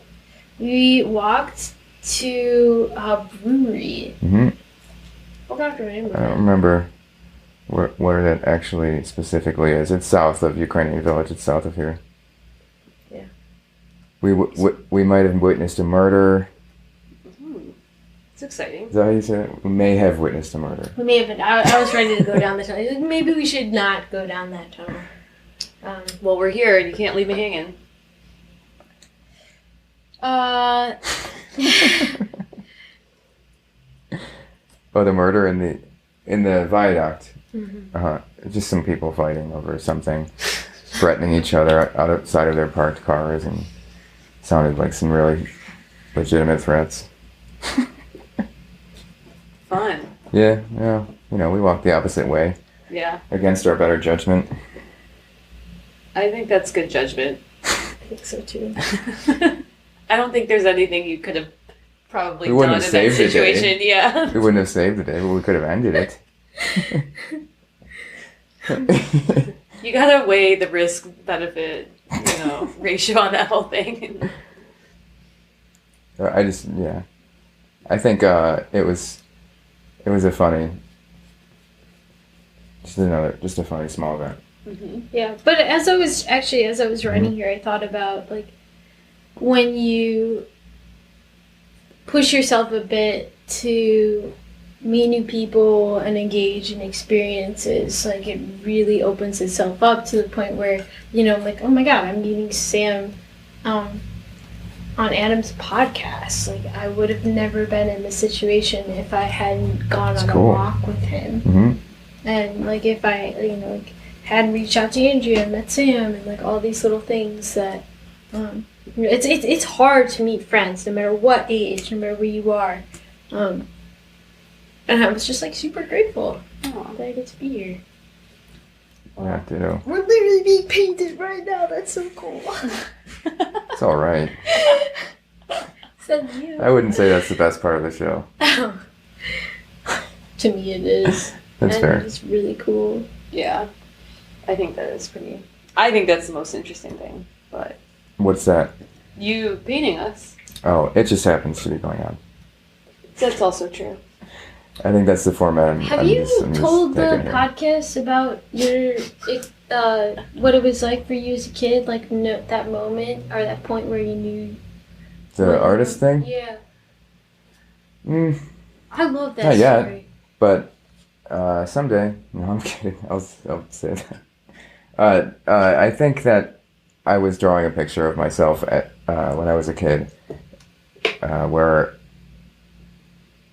We walked to a brewery. hmm I forgot the name of I don't it. remember where that actually specifically is. It's south of Ukrainian Village. It's south of here. Yeah. We might have witnessed a murder. It's exciting. Is that how you say it? We may have witnessed a murder. We may have been. I was ready to go down the tunnel. Like, maybe we should not go down that tunnel. Well, we're here and you can't leave me hanging. Oh, the murder in the viaduct. Mhm. Just some people fighting over something, threatening each other outside of their parked cars, and sounded like some really legitimate threats. Fun. Yeah, you know, we walked the opposite way Yeah. against our better judgment. I think that's good judgment. I think so too. I don't think there's anything you could have probably We wouldn't done have in that saved the day. situation. Yeah. We wouldn't have saved the day, but we could have ended it. You gotta weigh the risk benefit, ratio on that whole thing. I think it was a funny, just a funny small event. Yeah, but as I was writing here, I thought about like when you push yourself a bit to meet new people and engage in experiences, like it really opens itself up to the point where, I'm like, oh my god, I'm meeting Sam on Adam's podcast. Like I would have never been in this situation if I hadn't gone on cool. a walk with him. Mm-hmm. And like if I, hadn't reached out to Andrea and met Sam and like all these little things that it's hard to meet friends no matter what age, no matter where you are. And I was just like super grateful that I get to be here. Yeah, ditto. We're literally being painted right now. That's so cool. It's all right. Said you. Oh. I wouldn't say that's the best part of the show. To me, it is. That's and fair. It's really cool. Yeah. I think that's the most interesting thing. But What's that? you painting us, Oh, it just happens to be going on. that's also true. I think that's the format. Have you told the taking here. podcast about your what it was like for you as a kid? Like that moment or that point where you knew The artist thing? Yeah, Mm, I love that Not yet. story. but someday. No, I'm kidding. I'll say that. I think that I was drawing a picture of myself when I was a kid, where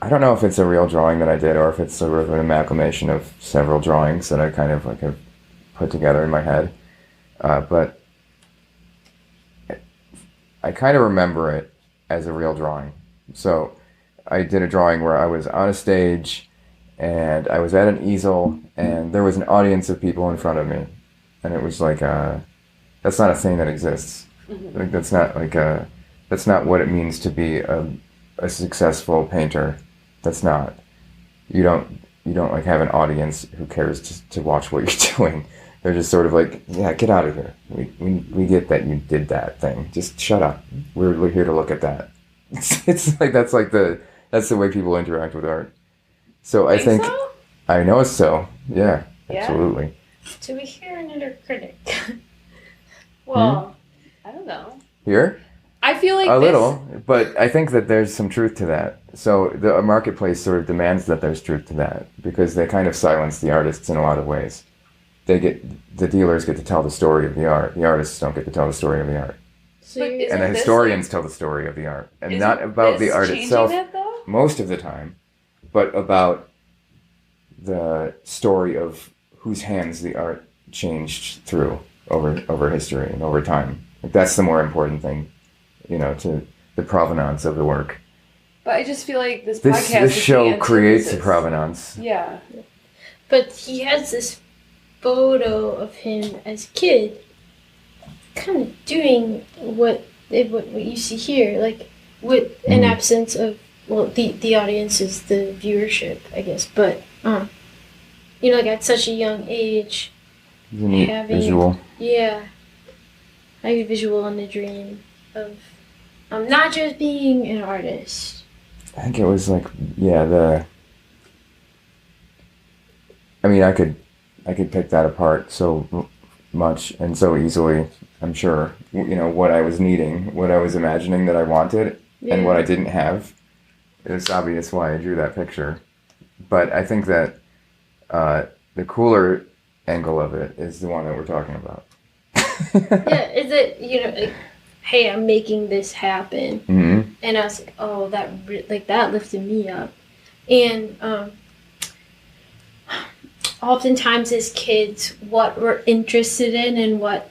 I don't know if it's a real drawing that I did or if it's sort of an amalgamation of several drawings that I kind of like have put together in my head. But I kind of remember it as a real drawing. So I did a drawing where I was on a stage and I was at an easel and there was an audience of people in front of me. And it was like, that's not a thing that exists. Like that's not what it means to be a successful painter. That's not. You don't like have an audience who cares to watch what you're doing. they're just sort of like, yeah, get out of here. We get that you did that thing. Just shut up. We're here to look at that. It's like that's the way people interact with art. So I think so? I know so. Yeah, Yeah? absolutely. Do we hear another critic? Well, I don't know. Here? I feel like A this, little, but I think that there's some truth to that. So the marketplace sort of demands that there's truth to that because they kind of silence the artists in a lot of ways. The dealers get to tell the story of the art. The artists don't get to tell the story of the art. So But you're- isn't And the this, historians tell the story of the art. And isn't not about the this art changing itself that, though? most of the time, but about the story of whose hands the art changed through over history and over time. Like that's the more important thing, to the provenance of the work. But I just feel like this This podcast is the show creates the antithesis. provenance. Yeah. But he has this photo of him as a kid, kind of doing what you see here, like with an absence of the audience is the viewership, I guess. But like at such a young age, It's a neat having visual. yeah, having a visual and a dream of not just being an artist. I think it was like, yeah, I could pick that apart so much and so easily, I'm sure. What I was needing, what I was imagining that I wanted, and what I didn't have. It's obvious why I drew that picture. But I think that the cooler angle of it is the one that we're talking about. Yeah, is it like, hey, I'm making this happen. Mm-hmm. And I was like, oh, that lifted me up. And oftentimes as kids, what we're interested in and what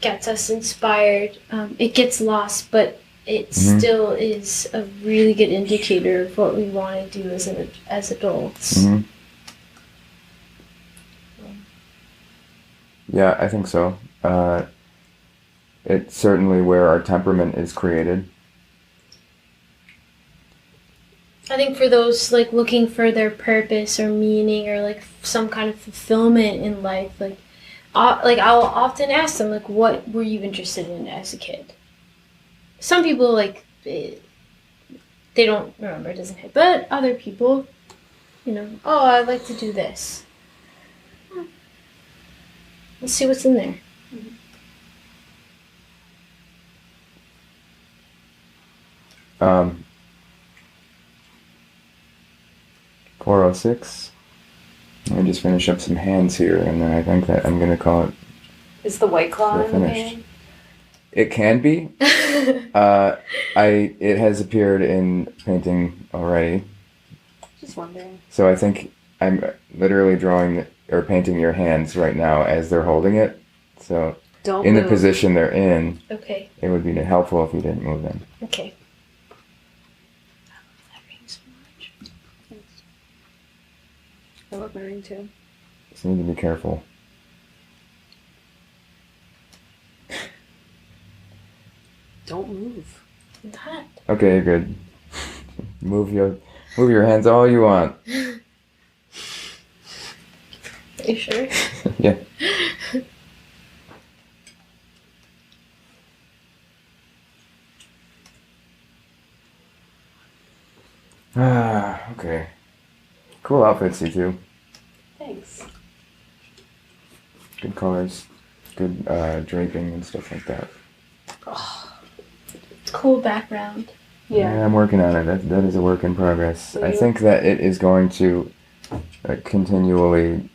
gets us inspired, it gets lost, but it still is a really good indicator of what we want to do as adults. Mm-hmm. Yeah, I think so. It's certainly where our temperament is created. I think for those looking for their purpose or meaning or some kind of fulfillment in life, I'll often ask them what were you interested in as a kid? Some people they don't remember, it doesn't hit, but other people, oh, I'd like to do this. Let's see what's in there. 4:06. Let me just finish up some hands here, and then I think that I'm going to call it. Is the White Claw We're in the finished. pan? It can be. It has appeared in painting already, Just wondering. so I think I'm literally drawing or painting your hands right now as they're holding it. So Don't in the move. position they're in, Okay. it would be helpful if you didn't move them. Okay. I love my ring too. So you need to be careful. Don't move. Not. Okay, good. Move your hands all you want. Are you sure? Yeah. Okay. Cool outfits, you two. Thanks. Good colors. Good draping and stuff like that. Cool background. Yeah. I'm working on it. That is a work in progress. Will I you? think that it is going to continually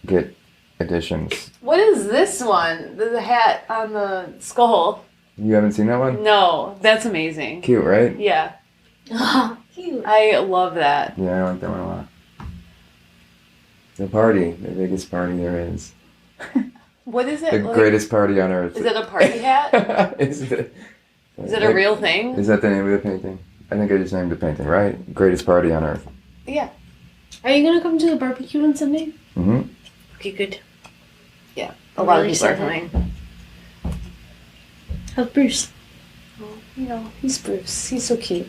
get additions. What is this one? The hat on the skull. You haven't seen that one? No, that's amazing. Cute, right? Yeah. Cute. I love that. Yeah, I like that one a lot. The party, the biggest party there is. What is it? The greatest party on earth. Is it a party hat? Is it a real thing? Is that the name of the painting? I think I just named the painting, right? Greatest party on earth. Yeah. Are you gonna come to the barbecue on Sunday? Mm-hmm. Okay, good. Yeah. A lot of Really people are excited. coming. How's Bruce? He's Bruce. He's so cute.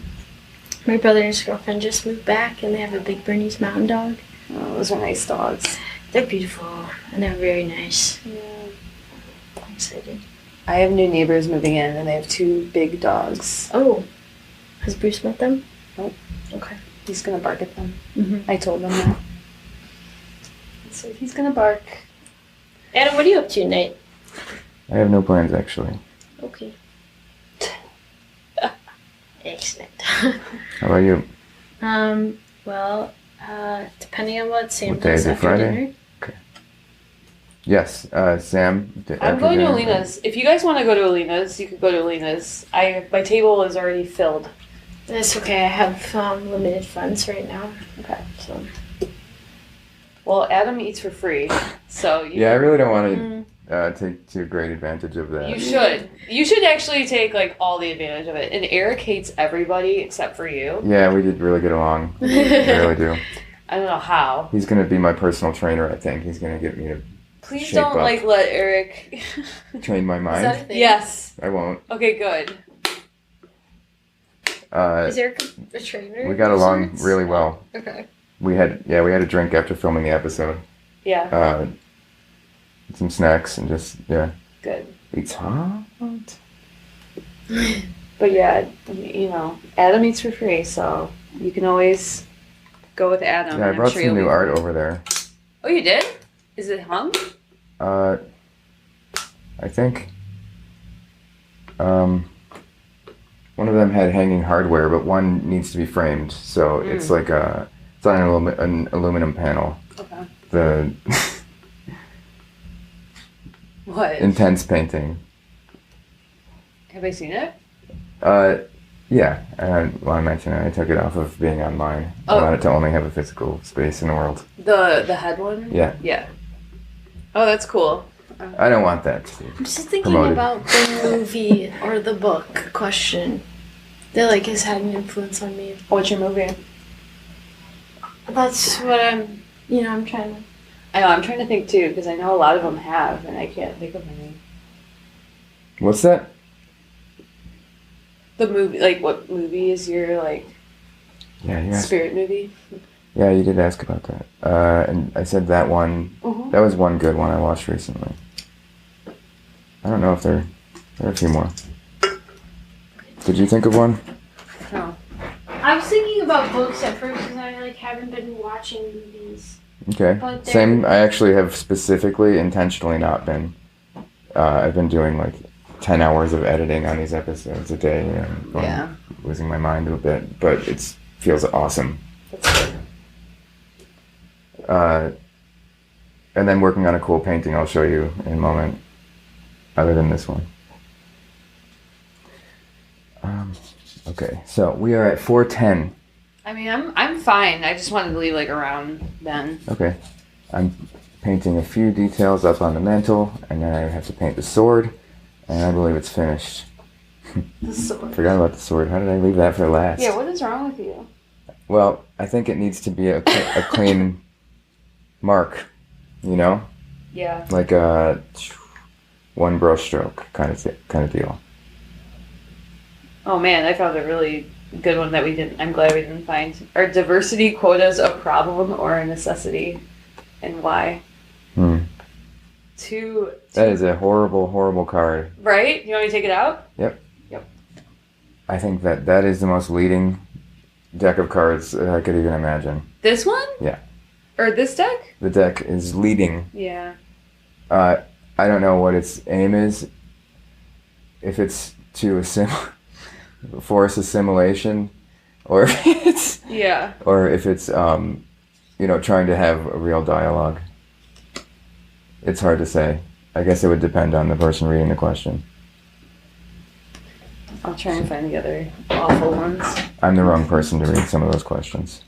My brother and his girlfriend just moved back, and they have a big Bernese Mountain Dog. Oh, those are nice dogs. They're beautiful and they're very nice. Yeah. I'm excited. I have new neighbors moving in, and they have 2 big dogs. Oh, has Bruce met them? Nope. Okay. He's gonna bark at them. Mm-hmm. I told him that. So he's gonna bark. Adam, what are you up to tonight? I have no plans, actually. Okay. Excellent. How about you? Well, depending on what Sam What day does is it, after Friday? dinner. Yes, Sam. I'm going to Alina's. If you guys want to go to Alina's, you could go to Alina's. My table is already filled. That's okay. I have limited funds right now. Okay. So. Well, Adam eats for free, so Yeah, I really don't want to take too great advantage of that. you should. You should actually take like all the advantage of it. And Eric hates everybody except for you. Yeah, we did really get along. We really do. I don't know how. He's going to be my personal trainer, I think. He's going to get me to Please shape don't up. let Eric. train my Is mind. that a thing? Yes. I won't. Okay, good. Is there a trainer? We got of along sorts? really well. Okay. We had a drink after filming the episode. Yeah. Some snacks and just, Good. It's hot. But yeah, you know, Adam eats for free, so you can always go with Adam. Yeah, I and brought I'm sure some you'll new be- art over there. Oh, you did? Is it hung? I think one of them had hanging hardware, but one needs to be framed. So it's like it's on an aluminum panel. Okay. The What? intense painting. Have I seen it? Yeah. I want to mention it. I took it off of being online. I Oh. wanted to only have a physical space in the world. The head one? Yeah. Yeah. Oh, that's cool. I don't want that to be. I'm just thinking Promoted. about the movie or the book question that like has had an influence on me. What's your movie? That's what I'm trying to. I know, I'm trying to think too, because I know a lot of them have, and I can't think of any. What's that? The movie, like, what movie is your, like, Yeah, you asked. spirit movie? Yeah, you did ask about that. And I said that one. Mm-hmm. That was one good one I watched recently. I don't know if there are a few more. Did you think of one? No. I was thinking about books at first because I like haven't been watching movies. Okay. But there- Same. I actually have specifically, intentionally not been. I've been doing like 10 hours of editing on these episodes a day. And I'm Yeah. losing my mind a bit, but it feels awesome. That's good. And then working on a cool painting I'll show you in a moment, other than this one. Okay, so we are at 4:10. I mean, I'm fine. I just wanted to leave, like, around then. Okay, I'm painting a few details up on the mantle, and then I have to paint the sword, and I believe it's finished. The sword. Forgot about the sword. How did I leave that for last? Yeah, what is wrong with you? Well, I think it needs to be a clean mark, you know, Yeah. like a one brush stroke kind of deal. Oh man, I found a really good one that I'm glad we didn't find. Are diversity quotas a problem or a necessity? And why? That is a horrible, horrible card. Right? You want me to take it out? Yep. Yep. I think that is the most leading deck of cards that I could even imagine. This one? Yeah. Or this deck? The deck is leading. Yeah. I don't know what its aim is. If it's to force assimilation, or if it's trying to have a real dialogue. It's hard to say. I guess it would depend on the person reading the question. I'll try and find the other awful ones. I'm the wrong person to read some of those questions.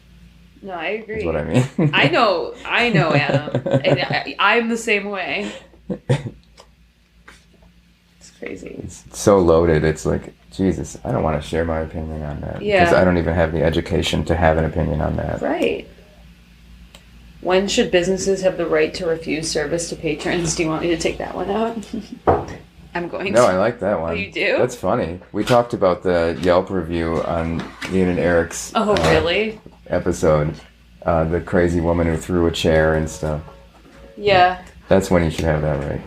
No, I agree. Is what I mean. I know, Adam. And I'm the same way. It's crazy. It's so loaded. It's like, Jesus, I don't want to share my opinion on that. Yeah. Because I don't even have the education to have an opinion on that. Right. When should businesses have the right to refuse service to patrons? Do you want me to take that one out? I'm going No, to. I like that one. Oh, you do? That's funny. We talked about the Yelp review on Ian and Eric's Oh, really? episode. The crazy woman who threw a chair and stuff. Yeah. That's when you should have that right.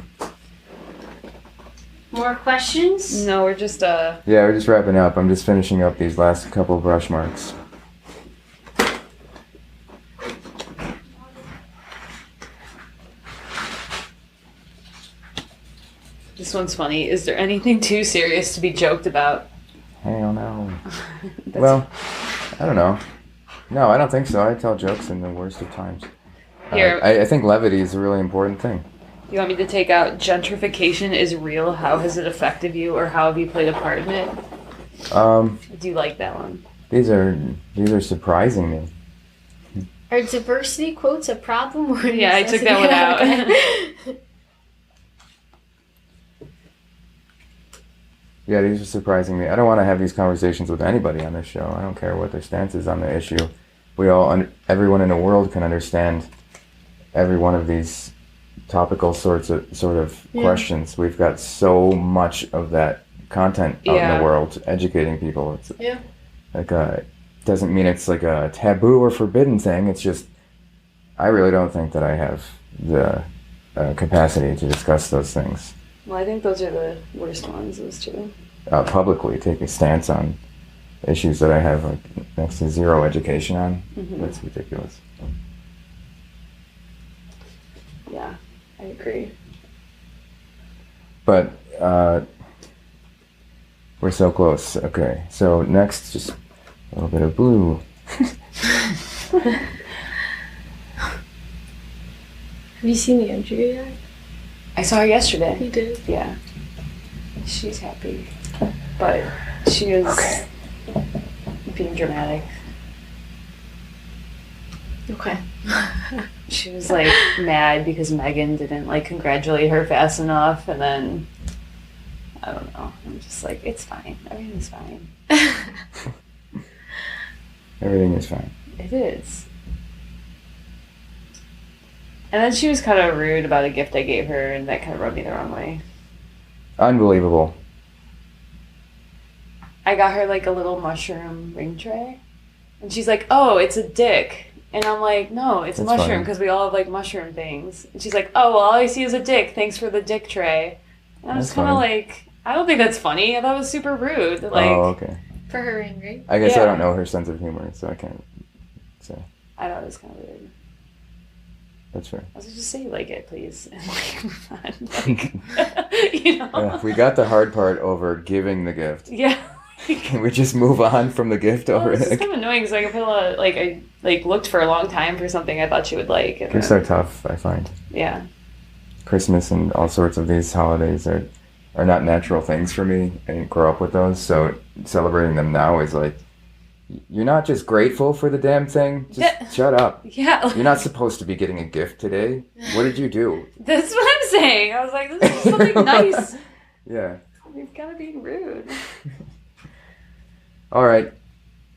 More questions? No, we're just Yeah, we're just wrapping up. I'm just finishing up these last couple brush marks. This one's funny. Is there anything too serious to be joked about? Hell no. Well, I don't know. No, I don't think so. I tell jokes in the worst of times. Here. I think levity is a really important thing. You want me to take out gentrification is real? How has it affected you, or how have you played a part in it? Do you like that one? These are surprising me. Are diversity quotes a problem? Or Yeah, I took that one out. Yeah, these are surprising me. I don't want to have these conversations with anybody on this show. I don't care what their stance is on the issue. Everyone in the world can understand every one of these topical sort of questions. We've got so much of that content out in the world educating people. It's like doesn't mean it's like a taboo or forbidden thing. It's just I really don't think that I have the capacity to discuss those things. Well, I think those are the worst ones, those two. Publicly take a stance on issues that I have like next to zero education on. Mm-hmm. That's ridiculous. Yeah, I agree. But we're so close. Okay, so next, just a little bit of blue. Have you seen the entry yet? I saw her yesterday. You did? Yeah. She's happy. But she was being dramatic. Okay. She was like mad because Megan didn't like congratulate her fast enough, and then I don't know. I'm just like, it's fine. Everything's fine. Everything is fine. It is. And then she was kind of rude about a gift I gave her, and that kind of rubbed me the wrong way. Unbelievable. I got her like a little mushroom ring tray, and she's like, "Oh, it's a dick," and I'm like, "No, it's That's a mushroom funny. because we all have like mushroom things." And she's like, "Oh, well, all I see is a dick. Thanks for the dick tray." And I was That's kind of funny. like, I don't think that's funny. I thought it was super rude. Like, Oh, okay. For her ring, right? I guess Yeah. I don't know her sense of humor, so I can't say. I thought it was kind of weird. That's fair. I was like, just say you like it, please, and like move on. Like, you know? Yeah, we got the hard part over giving the gift. Yeah. Can we just move on from the gift Well, over it's just it? kind of annoying because like I feel I looked for a long time for something I thought she would like. And Gifts then, are tough, I find. yeah. Christmas and all sorts of these holidays are not natural things for me. I didn't grow up with those, so celebrating them now is like, you're not just grateful for the damn thing. Just shut up. Yeah. You're not supposed to be getting a gift today. What did you do? That's what I'm saying. I was like, this is something nice. Yeah. You've got to be rude. All right.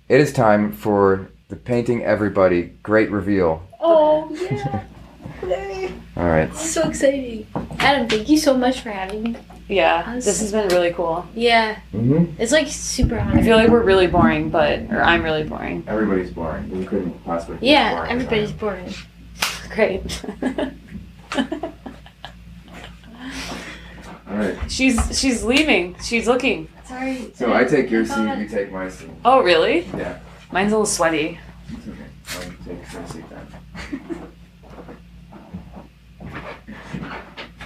It is time for the Painting Everybody Great Reveal. Oh, yeah. All right. This is so exciting. Adam, thank you so much for having me. Yeah, this has been really cool. Yeah. Mm-hmm. It's like super I hard. feel like we're really boring, or I'm really boring. Everybody's boring. You couldn't possibly. be Yeah, boring. everybody's boring. Great. All right. She's leaving. She's looking. Sorry. So I take your seat. You take my seat. Oh, really? Yeah. Mine's a little sweaty. It's okay. I'll take your seat then.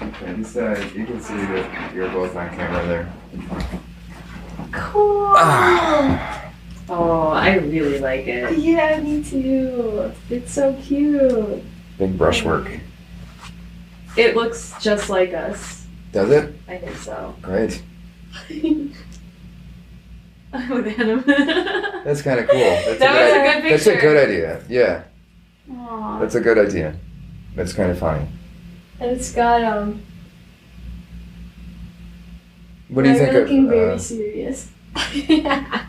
Okay, this, you can see that you're both on camera there. Cool. Oh, I really like it. Yeah, me too. It's so cute. Big brushwork. It looks just like us. Does it? I think so. Great. With Adam. That's kind of cool. That's That was a good That's a picture. good idea. Yeah, Aww. that's a good idea. That's kind of funny. And it's got What do you think you're looking of? very serious. Yeah.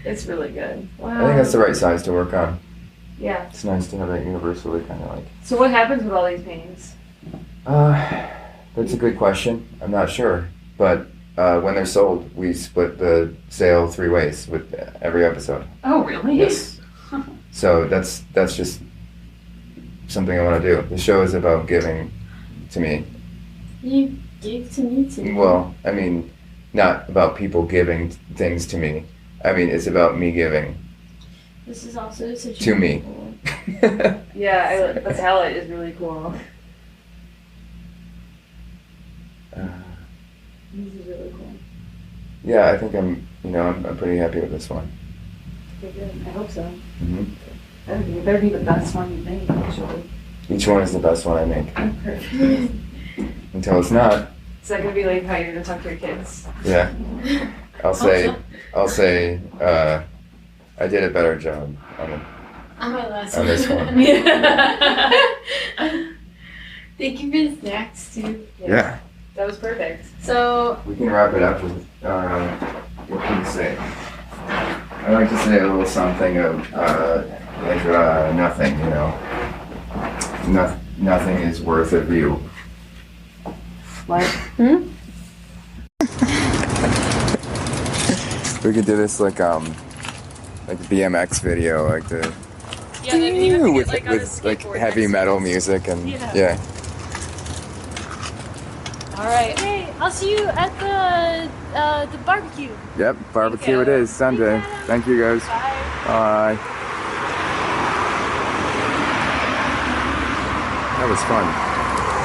It's really good. I think that's the right size to work on. Yeah. It's nice to have that universally kind of like. So what happens with all these paintings? That's a good question. I'm not sure, but when they're sold, we split the sale 3 ways with every episode. Oh, really? Yes. So that's just something I want to do. The show is about giving to me. You give to me too. Well, I mean, not about people giving things to me. I mean, it's about me giving This is also such to a me. Yeah, the palette is really cool. This is really cool. Yeah, I think I'm pretty happy with this one. Okay, good. I hope so. Hmm. It better be the best one you make, actually. Each one is the best one I make. Perfect. Until it's not, Is that gonna be like how you're gonna talk to your kids? yeah. I'll say, I did a better job on it. On my last On this one. Yeah. Thank you for the snacks too. Yeah. That was perfect. So, We can wrap it up with, what can you say? I like to say a little something of, nothing, you know. Nothing is worth a view. What? We could do this like BMX video, like the Yeah, then even to with, get, like, on a with like skateboard heavy next metal to us. music and Yeah. yeah. All right. Okay, I'll see you at the barbecue. Yep, barbecue you. it is Sunday. Thank you guys. Bye. Bye. That was fun.